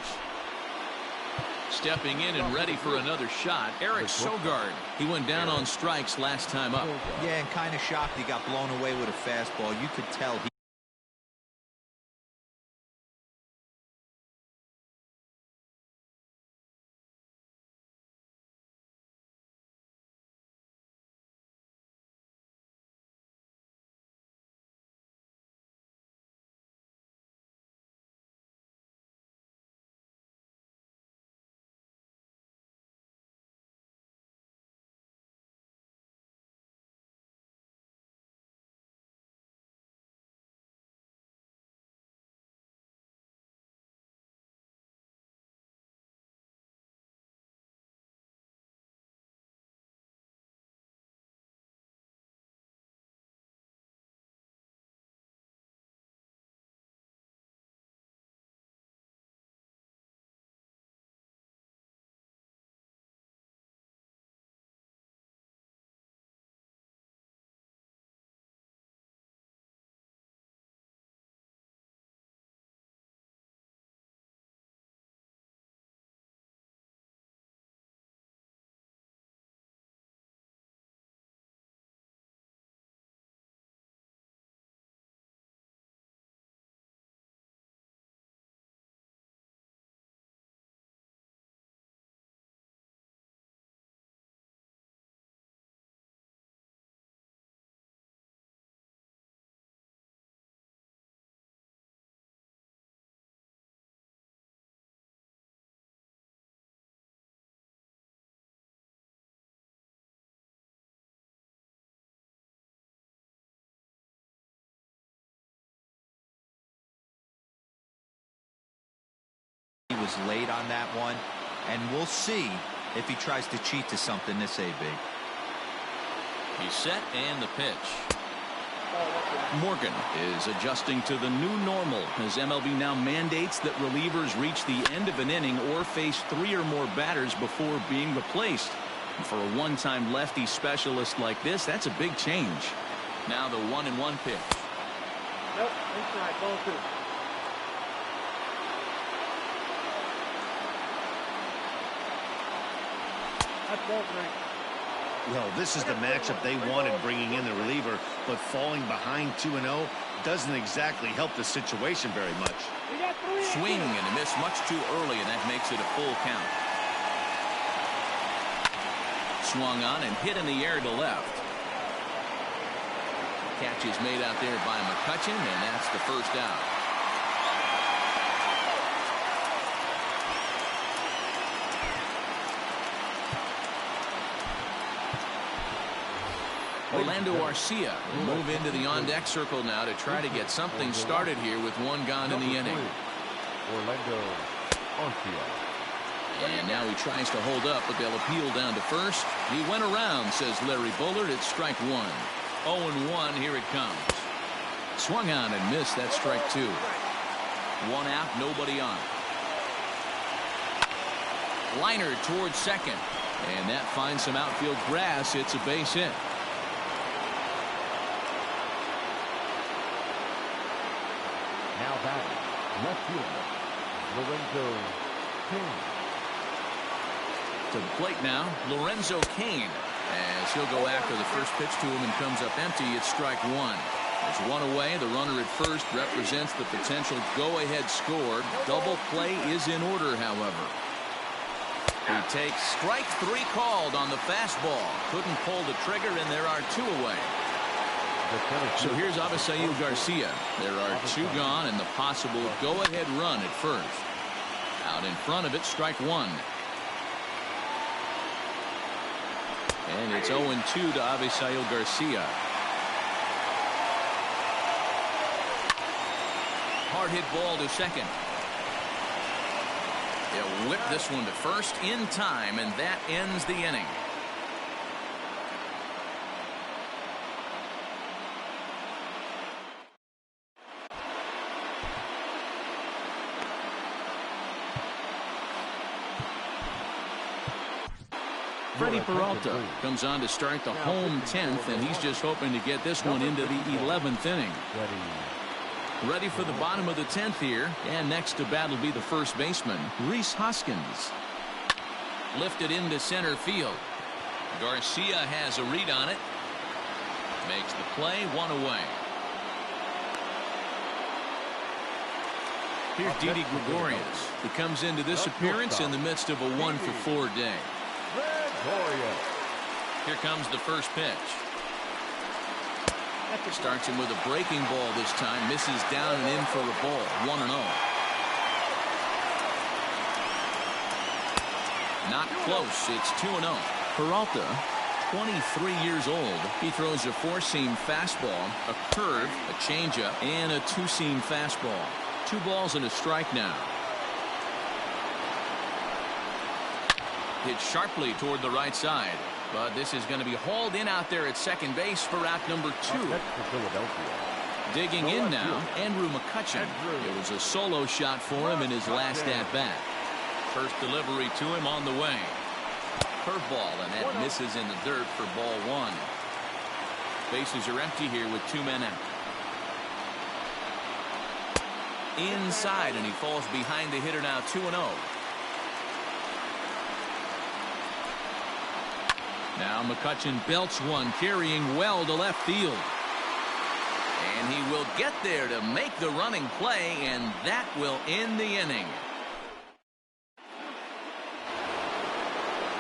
Stepping in and ready for another shot, Eric Sogard. He went down on strikes last time up. Yeah, and kind of shocked he got blown away with a fastball. You could tell he was late on that one, and we'll see if he tries to cheat to something this AB. He's set and the pitch. Morgan is adjusting to the new normal as MLB now mandates that relievers reach the end of an inning or face 3 or more batters before being replaced. And for a one-time lefty specialist like this, that's a big change. Now the 1-1 pitch. Nope, inside, ball 2. That's ball 3. Well, this is the matchup they wanted, bringing in the reliever, but falling behind 2-0 doesn't exactly help the situation very much. Swing and a miss much too early, and that makes it a full count. Swung on and hit in the air to left. Catch is made out there by McCutchen, and that's the first out. Orlando Arcia will move into the on-deck circle now to try to get something started here with 1 gone in the inning. Orlando Arcia. And now he tries to hold up, but they'll appeal down to first. He went around, says Larry Bullard. It's strike 1. 0-1, here it comes. Swung on and missed. That's strike 2. 1 out, nobody on. Liner towards second. And that finds some outfield grass. It's a base hit. Now batting, left fielder, Lorenzo Kane. To the plate now, Lorenzo Kane. As he'll go after the first pitch to him and comes up empty. It's strike 1. There's 1 away. The runner at first represents the potential go-ahead score. Double play is in order, however. He takes strike 3 called on the fastball. Couldn't pull the trigger, and there are 2 away. So here's Avisail Garcia. There are 2 gone and the possible go-ahead run at first. Out in front of it, strike 1. And it's 0-2 to Avisail Garcia. Hard hit ball to second. They'll whip this one to first in time, and that ends the inning. Freddie Peralta comes on to start the home 10th, and he's just hoping to get this one into the 11th inning. Ready for the bottom of the 10th here, and next to bat will be the first baseman, Rhys Hoskins. Lifted into center field. Garcia has a read on it. Makes the play, 1 away. Here's Didi Gregorius, who comes into this appearance in the midst of a 1-for-4 day. Here comes the first pitch. Starts him with a breaking ball this time. Misses down and in for a ball. 1-0. Not close. It's 2-0. Peralta, 23 years old. He throws a 4-seam fastball, a curve, a changeup, and a 2-seam fastball. 2 balls and a strike now. Hit sharply toward the right side, but this is going to be hauled in out there at second base for out number 2. Digging in now, Andrew McCutchen. It was a solo shot for him in his last at-bat. First delivery to him on the way. Curveball, and that misses in the dirt for ball 1. Bases are empty here with 2 men out. Inside, and he falls behind the hitter now, 2-0. Now McCutchen belts one, carrying well to left field. And he will get there to make the running play, and that will end the inning.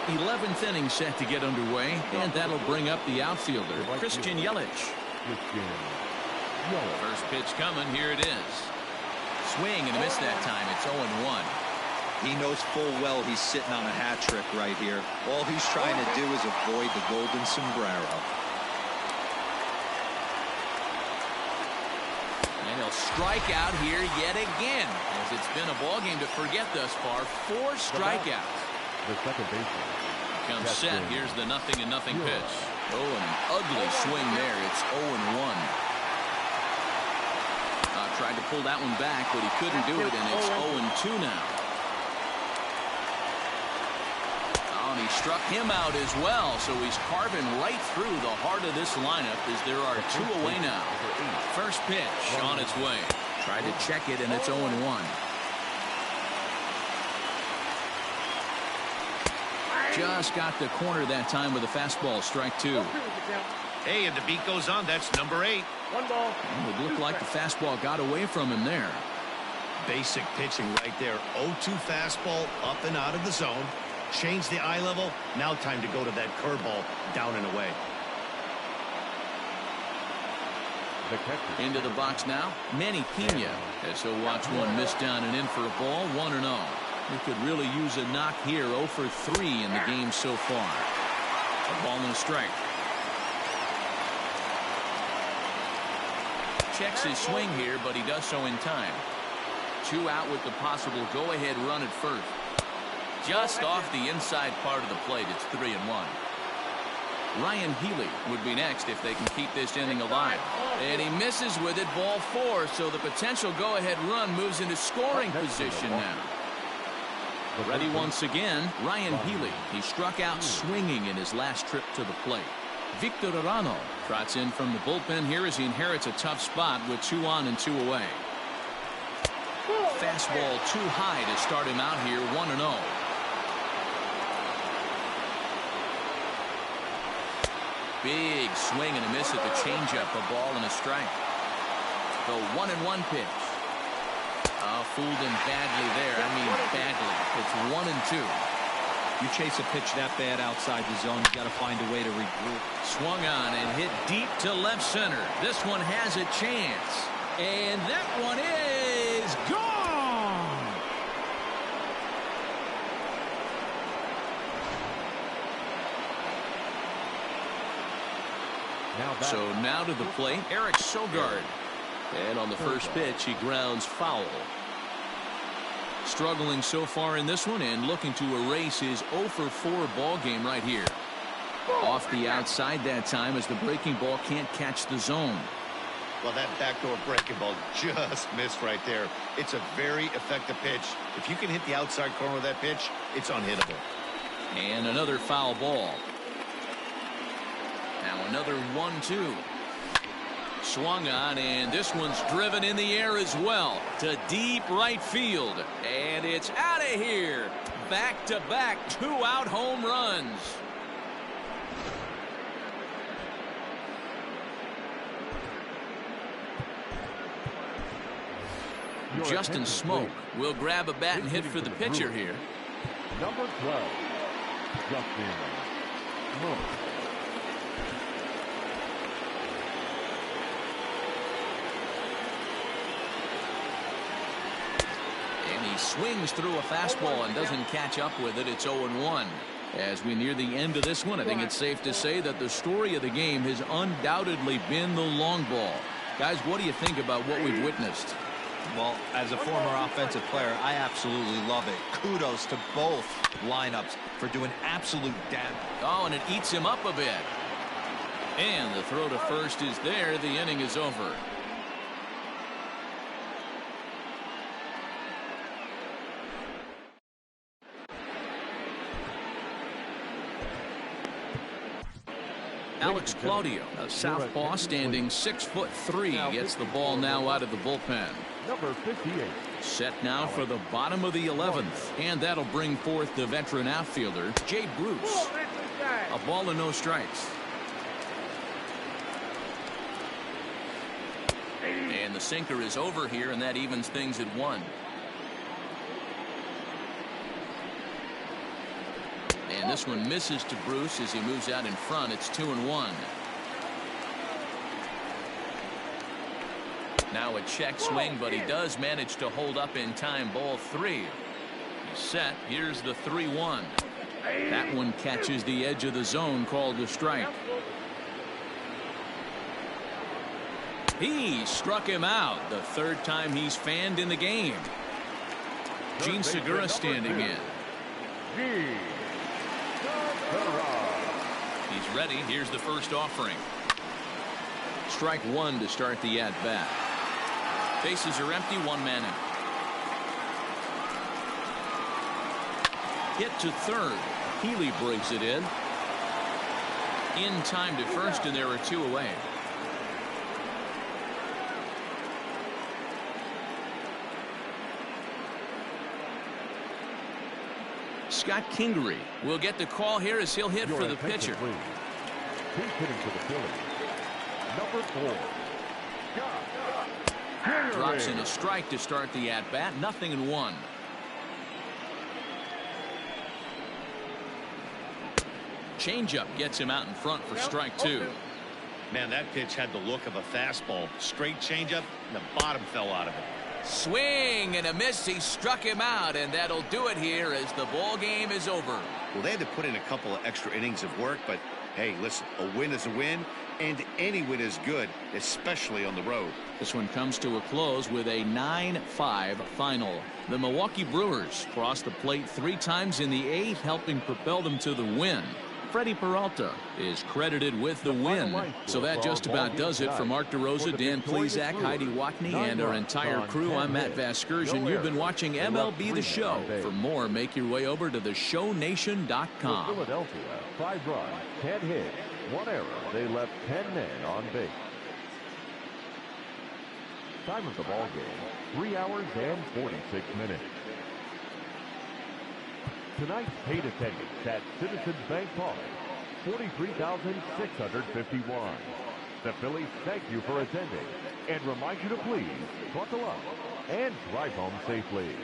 11th inning set to get underway, and that'll bring up the outfielder, Christian Yelich. First pitch coming, here it is. Swing and a miss that time. It's 0-1. He knows full well he's sitting on a hat trick right here. All he's trying to do is avoid the golden sombrero. And he'll strike out here yet again, as it's been a ball game to forget thus far. 4 strikeouts. The second baseman. Comes set. Here's the 0-0 pitch. Oh, an ugly swing there. It's 0-1. Tried to pull that one back, but he couldn't do it, and it's 0-2 now. Oh, and he struck him out as well, so he's carving right through the heart of this lineup as there are 2 away now. First pitch on its way. Tried to check it, and it's 0-1. Just got the corner that time with a fastball. Strike 2. Hey, and the beat goes on. That's number 8. 1 ball. It looked like the fastball got away from him there. Basic pitching right there. 0-2 fastball up and out of the zone. Change the eye level. Now time to go to that curveball down and away. Into the box now, Manny Pena, as he'll watch one miss down and in for a ball. 1-0. He could really use a knock here. 0 for 3 in the game so far. A ball and a strike. Checks his swing here, but he does so in time. 2 out with the possible go-ahead run at first. Just off the inside part of the plate. It's 3-1. Ryan Healy would be next if they can keep this inning alive. And he misses with it. Ball 4. So the potential go-ahead run moves into scoring position now. Ready once again, Ryan Healy. He struck out swinging in his last trip to the plate. Victor Arano trots in from the bullpen here as he inherits a tough spot with 2 on and 2 away. Fastball too high to start him out here. 1-0. Big swing and a miss at the changeup. A ball and a strike. The 1-1 pitch. Fooled him badly there. I mean badly. It's 1-2. You chase a pitch that bad outside the zone, you got to find a way to regroup. Swung on and hit deep to left center. This one has a chance. And that one is gone. So now to the plate, Eric Sogard. And on the first pitch, he grounds foul. Struggling so far in this one and looking to erase his 0 for 4 ball game right here. Off the outside that time as the breaking ball can't catch the zone. Well, that backdoor breaking ball just missed right there. It's a very effective pitch. If you can hit the outside corner of that pitch, it's unhittable. And another foul ball. Now another 1-2. Swung on, and this one's driven in the air as well to deep right field. And it's out of here. Back-to-back 2-out home runs. Justin Smoke will grab a bat and hit for the pitcher here. Number 12, Justin Smoke. And he swings through a fastball and doesn't catch up with it. It's 0-1. As we near the end of this one, I think it's safe to say that the story of the game has undoubtedly been the long ball. Guys, what do you think about what we've witnessed? Well, as a former offensive player, I absolutely love it. Kudos to both lineups for doing absolute damage. Oh, and it eats him up a bit. And the throw to first is there. The inning is over. Alex Claudio, a southpaw standing 6'3", gets the ball now out of the bullpen. Number 58. Set now for the bottom of the 11th, and that'll bring forth the veteran outfielder, Jay Bruce. A ball and no strikes. And the sinker is over here, and that evens things at 1. And this one misses to Bruce as he moves out in front. It's 2-1. Now a check swing, but he does manage to hold up in time. Ball 3. He's set. Here's the 3-1. That one catches the edge of the zone, called a strike. He struck him out, the third time he's fanned in the game. Gene Segura standing in. He's ready. Here's the first offering. Strike one to start the at-bat. Bases are empty, one man out. Hit to third. Healy brings it in. In time to first, and there are two away. Scott Kingery will get the call here as he'll hit for the pitcher. He's hitting for the Phillies. Number 4. Scott Drops in a strike to start the at-bat. 0-1. Changeup gets him out in front for strike two. Man, that pitch had the look of a fastball. Straight changeup, and the bottom fell out of it. Swing and a miss. He struck him out, and that'll do it here as the ball game is over. Well, they had to put in a couple of extra innings of work, but hey, listen, a win is a win, and any win is good, especially on the road. This one comes to a close with a 9-5 final. The Milwaukee Brewers crossed the plate 3 times in the 8th, helping propel them to the win. Freddie Peralta is credited with the win. So that just about does it for Mark DeRosa, Dan Plesac, Heidi Watney, and our entire crew. I'm Matt Vasgersian. You've been watching MLB The Show. For more, make your way over to theshownation.com. Philadelphia, 5 runs, 10 hits, 1 error. They left 10 men on base. Time of the ball game, 3 hours and 46 minutes. Tonight's paid attendance at Citizens Bank Park, 43,651. The Phillies thank you for attending and remind you to please buckle up and drive home safely.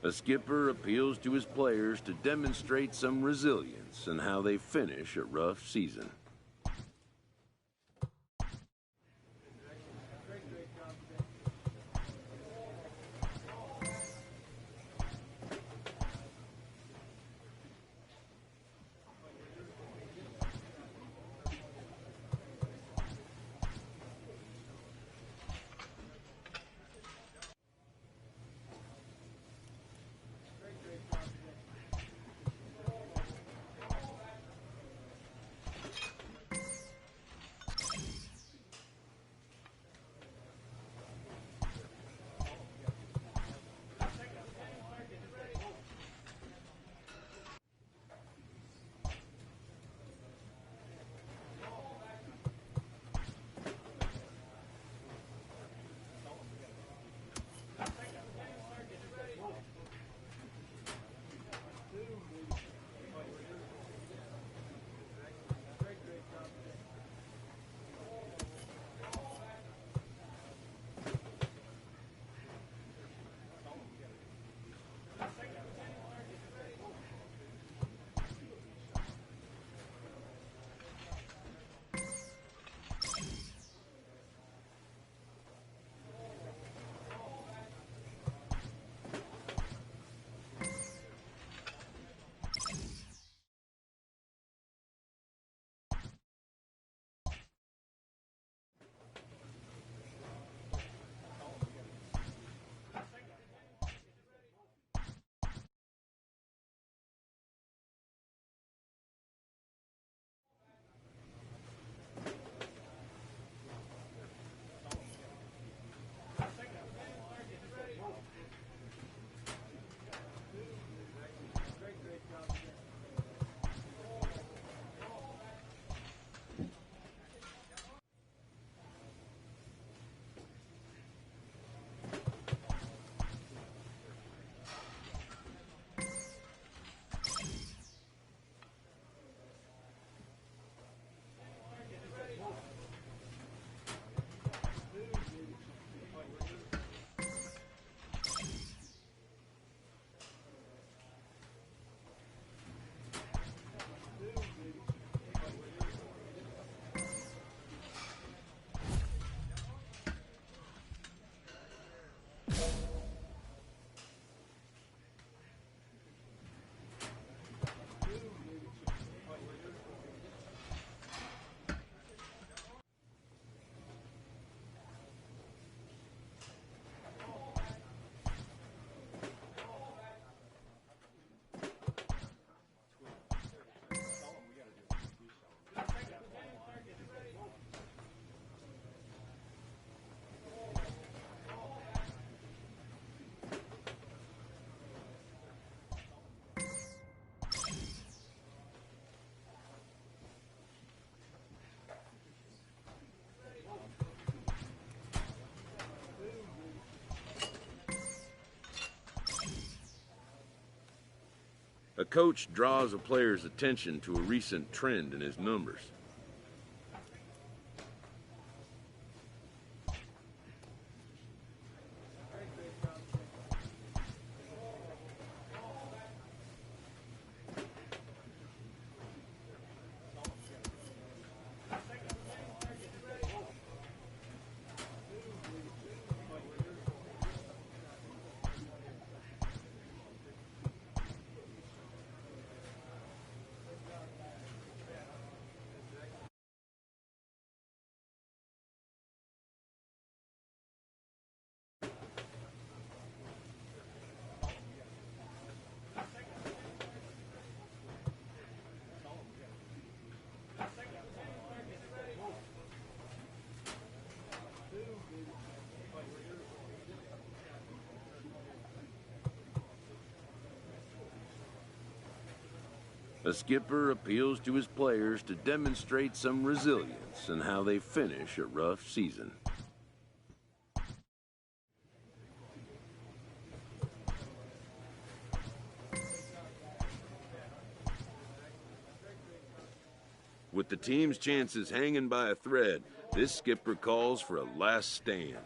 A skipper appeals to his players to demonstrate some resilience in how they finish a rough season. A coach draws a player's attention to a recent trend in his numbers. A skipper appeals to his players to demonstrate some resilience in how they finish a rough season. With the team's chances hanging by a thread, this skipper calls for a last stand.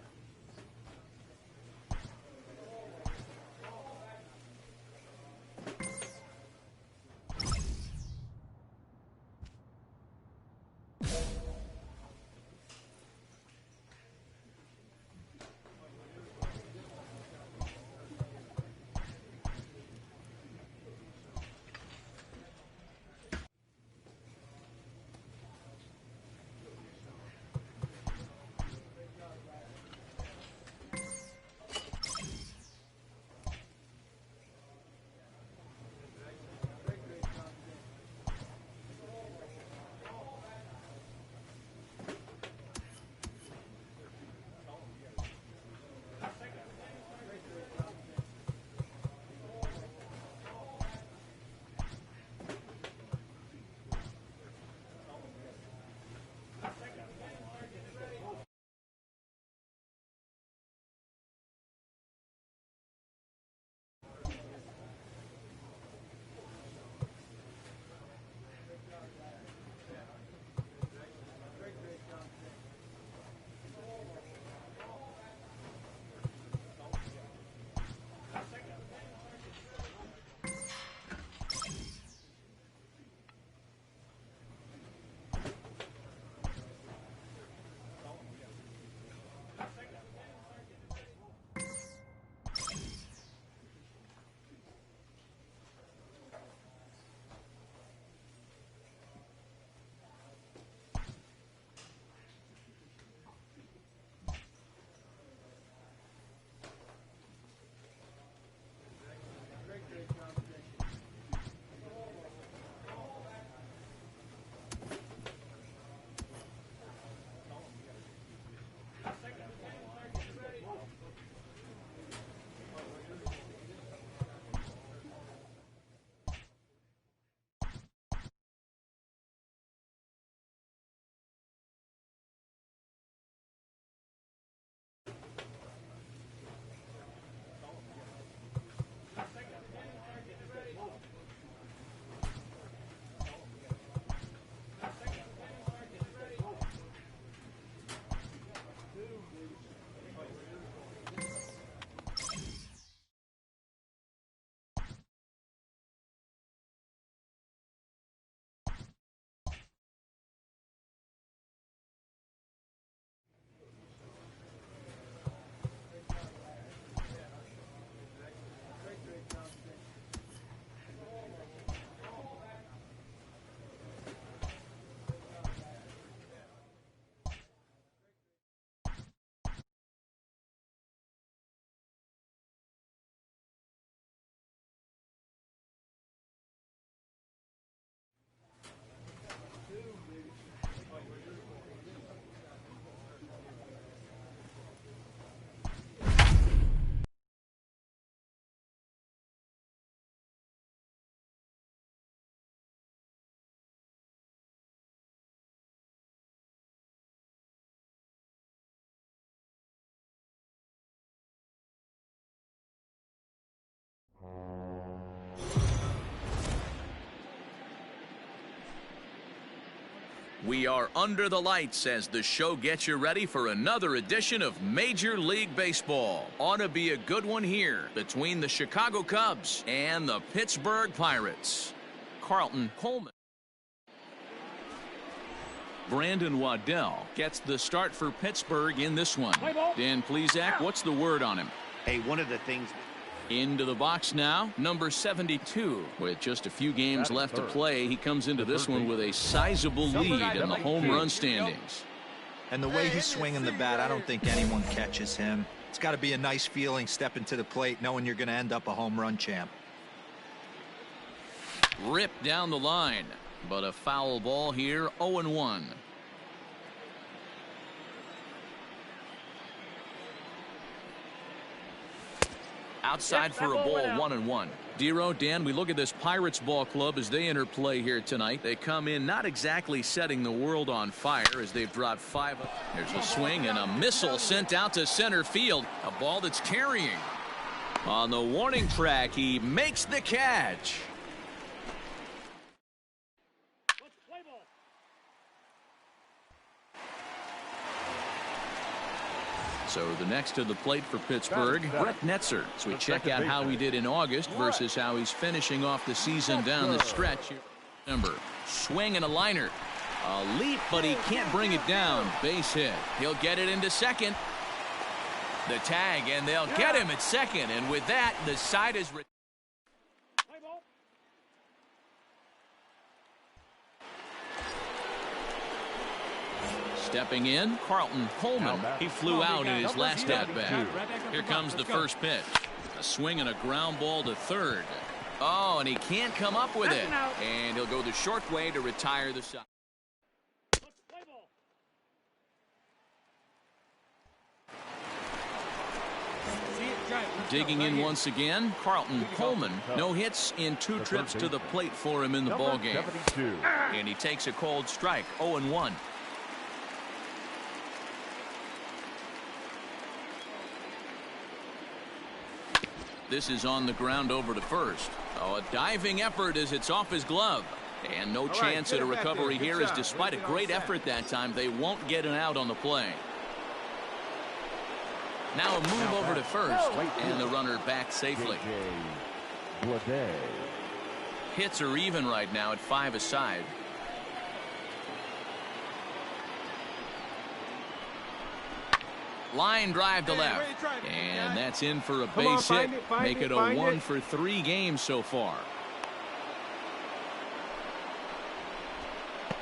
We are under the lights as the show gets you ready for another edition of Major League Baseball. Ought to be a good one here between the Chicago Cubs and the Pittsburgh Pirates. Carlton Coleman. Brandon Waddell gets the start for Pittsburgh in this one. Dan Plesac, what's the word on him? Hey, one of the things... Into the box now, number 72. With just a few games left to play, he comes into this one with a sizable lead in the home run standings. And the way he's swinging the bat, I don't think anyone catches him. It's got to be a nice feeling stepping to the plate knowing you're going to end up a home run champ. Ripped down the line, but a foul ball here, 0-1. Outside for a ball, 1-1. Dero, Dan, we look at this Pirates ball club as they enter play here tonight. They come in not exactly setting the world on fire as they've dropped 5. There's a swing and a missile sent out to center field. A ball that's carrying. On the warning track, he makes the catch. So the next to the plate for Pittsburgh, Brett Netzer. So we check out how he did in August versus how he's finishing off the season down the stretch. Number, swing and a liner. A leap, but he can't bring it down. Base hit. He'll get it into second. The tag, and they'll get him at second. And with that, the side is... Stepping in, Carlton Coleman. He flew out in his last at-bat. Here comes the first pitch. A swing and a ground ball to third. Oh, and he can't come up with it. And he'll go the short way to retire the side. Digging in once again, Carlton Coleman. No hits in 2 trips to the plate for him in the ballgame. And he takes a cold strike, 0-1. This is on the ground over to first. Oh, a diving effort as it's off his glove. And no chance at a recovery here as despite a great effort that time, they won't get an out on the play. Now a move over to first, and the runner back safely. Hits are even right now at 5 aside. Line drive to left, and that's in for a base hit. Make it a 1 for 3 games so far.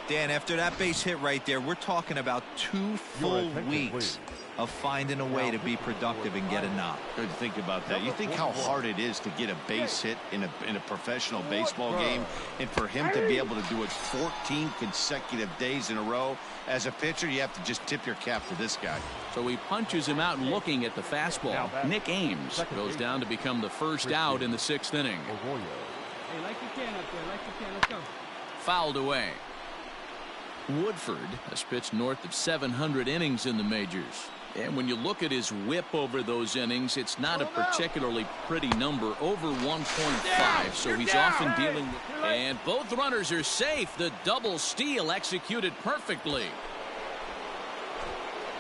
Dan, after that base hit right there, we're talking about 2 full weeks of finding a way to be productive and get a knock. Good to think about that. You think how hard it is to get a base hit in a professional baseball game, and for him to be able to do it 14 consecutive days in a row. As a pitcher, you have to just tip your cap to this guy. So he punches him out looking at the fastball. Nick Ames goes down to become the first out in the 6th inning. Hey, like you can up there, like you can. Let's go. Fouled away. Woodford has pitched north of 700 innings in the majors. And when you look at his whip over those innings, it's not a particularly pretty number, over 1.5. So he's often dealing with... And both runners are safe. The double steal executed perfectly.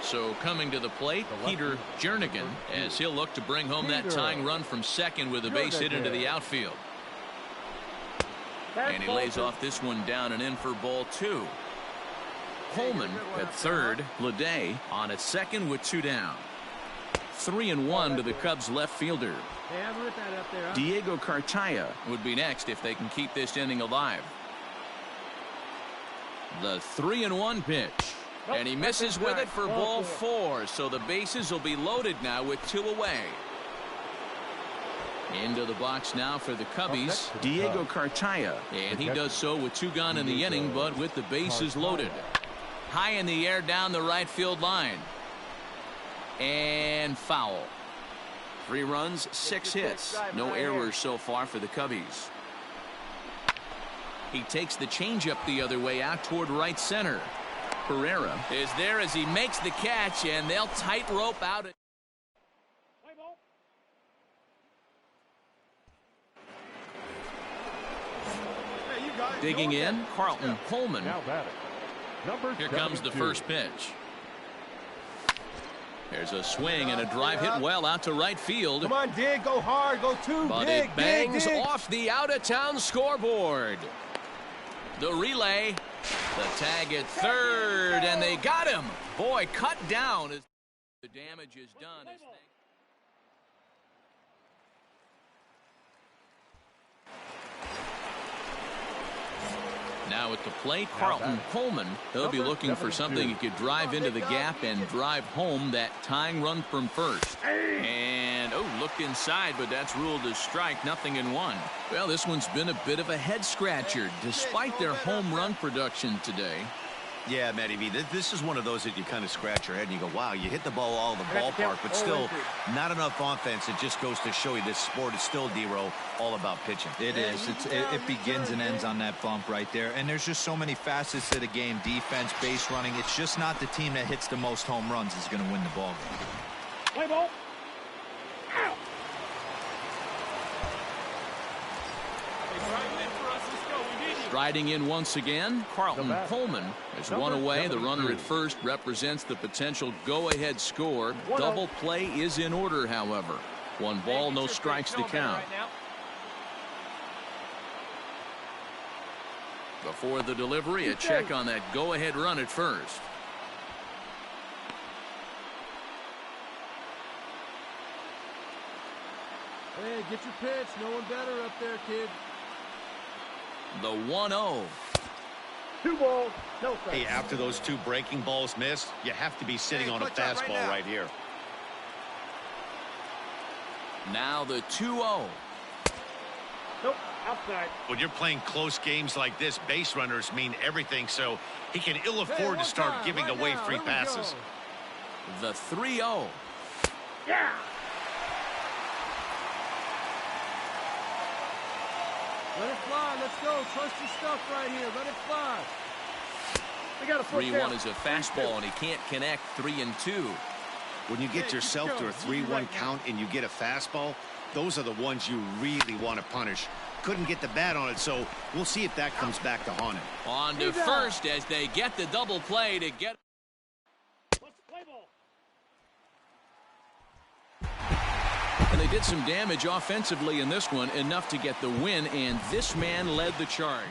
So coming to the plate, Peter Jernigan, as he'll look to bring home that tying run from second with a base hit into the outfield. And he lays off this one down and in for ball 2. Coleman at third, Leday on at second with 2 down. 3-1 to the Cubs left fielder. Diego Cartaya would be next if they can keep this inning alive. The 3-1 pitch. And he misses with it for ball 4. So the bases will be loaded now with 2 away. Into the box now for the Cubbies, Diego Cartaya. And he does so with 2 gone in the inning, but with the bases loaded. High in the air down the right field line. And foul. 3 runs, 6 hits. No errors so far for the Cubbies. He takes the changeup the other way out toward right center. Pereira is there as he makes the catch, and they'll tightrope out. Digging in, Carlton Coleman. Here comes the first pitch. There's a swing and a drive hit well out to right field. Come on, dig, go hard, go two. But dig, it bangs dig. off the out-of-town scoreboard. The relay, the tag at third, and they got him. Boy, cut down as the damage is done. Now at the plate, Carlton Coleman. He'll be looking for something he could drive into the gap and drive home that tying run from first. And, looked inside, but that's ruled as strike, 0-1. Well, this one's been a bit of a head-scratcher, despite their home run production today. Yeah, Matty V, this is one of those that you kind of scratch your head and you go, wow, you hit the ball all the ballpark, but still not enough offense. It just goes to show you this sport is still, D-Row, all about pitching. It is. It begins and ends on that bump right there. And there's just so many facets to the game. Defense, base running. It's just not the team that hits the most home runs is going to win the ball game. Play ball. Ow. Striding in once again, Carlton Coleman is one away. The runner at first represents the potential go-ahead score. Double play is in order, however. 1 ball, no strikes to count. Before the delivery, a check on that go-ahead run at first. Hey, get your pitch. No one better up there, kid. The 1-0. 2 balls, no strikes. Hey, after those 2 breaking balls missed, you have to be sitting on a fastball right here. Now the 2-0. Nope, outside. When you're playing close games like this, base runners mean everything, so he can ill afford to start giving away free passes. The 3-0. Yeah. Let it fly. Let's go. Trust your stuff right here. Let it fly. We got a 3-1 is a fastball, and he can't connect. 3-2. When you get yourself to a 3-1 count and you get a fastball, those are the ones you really want to punish. Couldn't get the bat on it, so we'll see if that comes back to haunt him. On to first as they get the double play to get. And they did some damage offensively in this one, enough to get the win, and this man led the charge.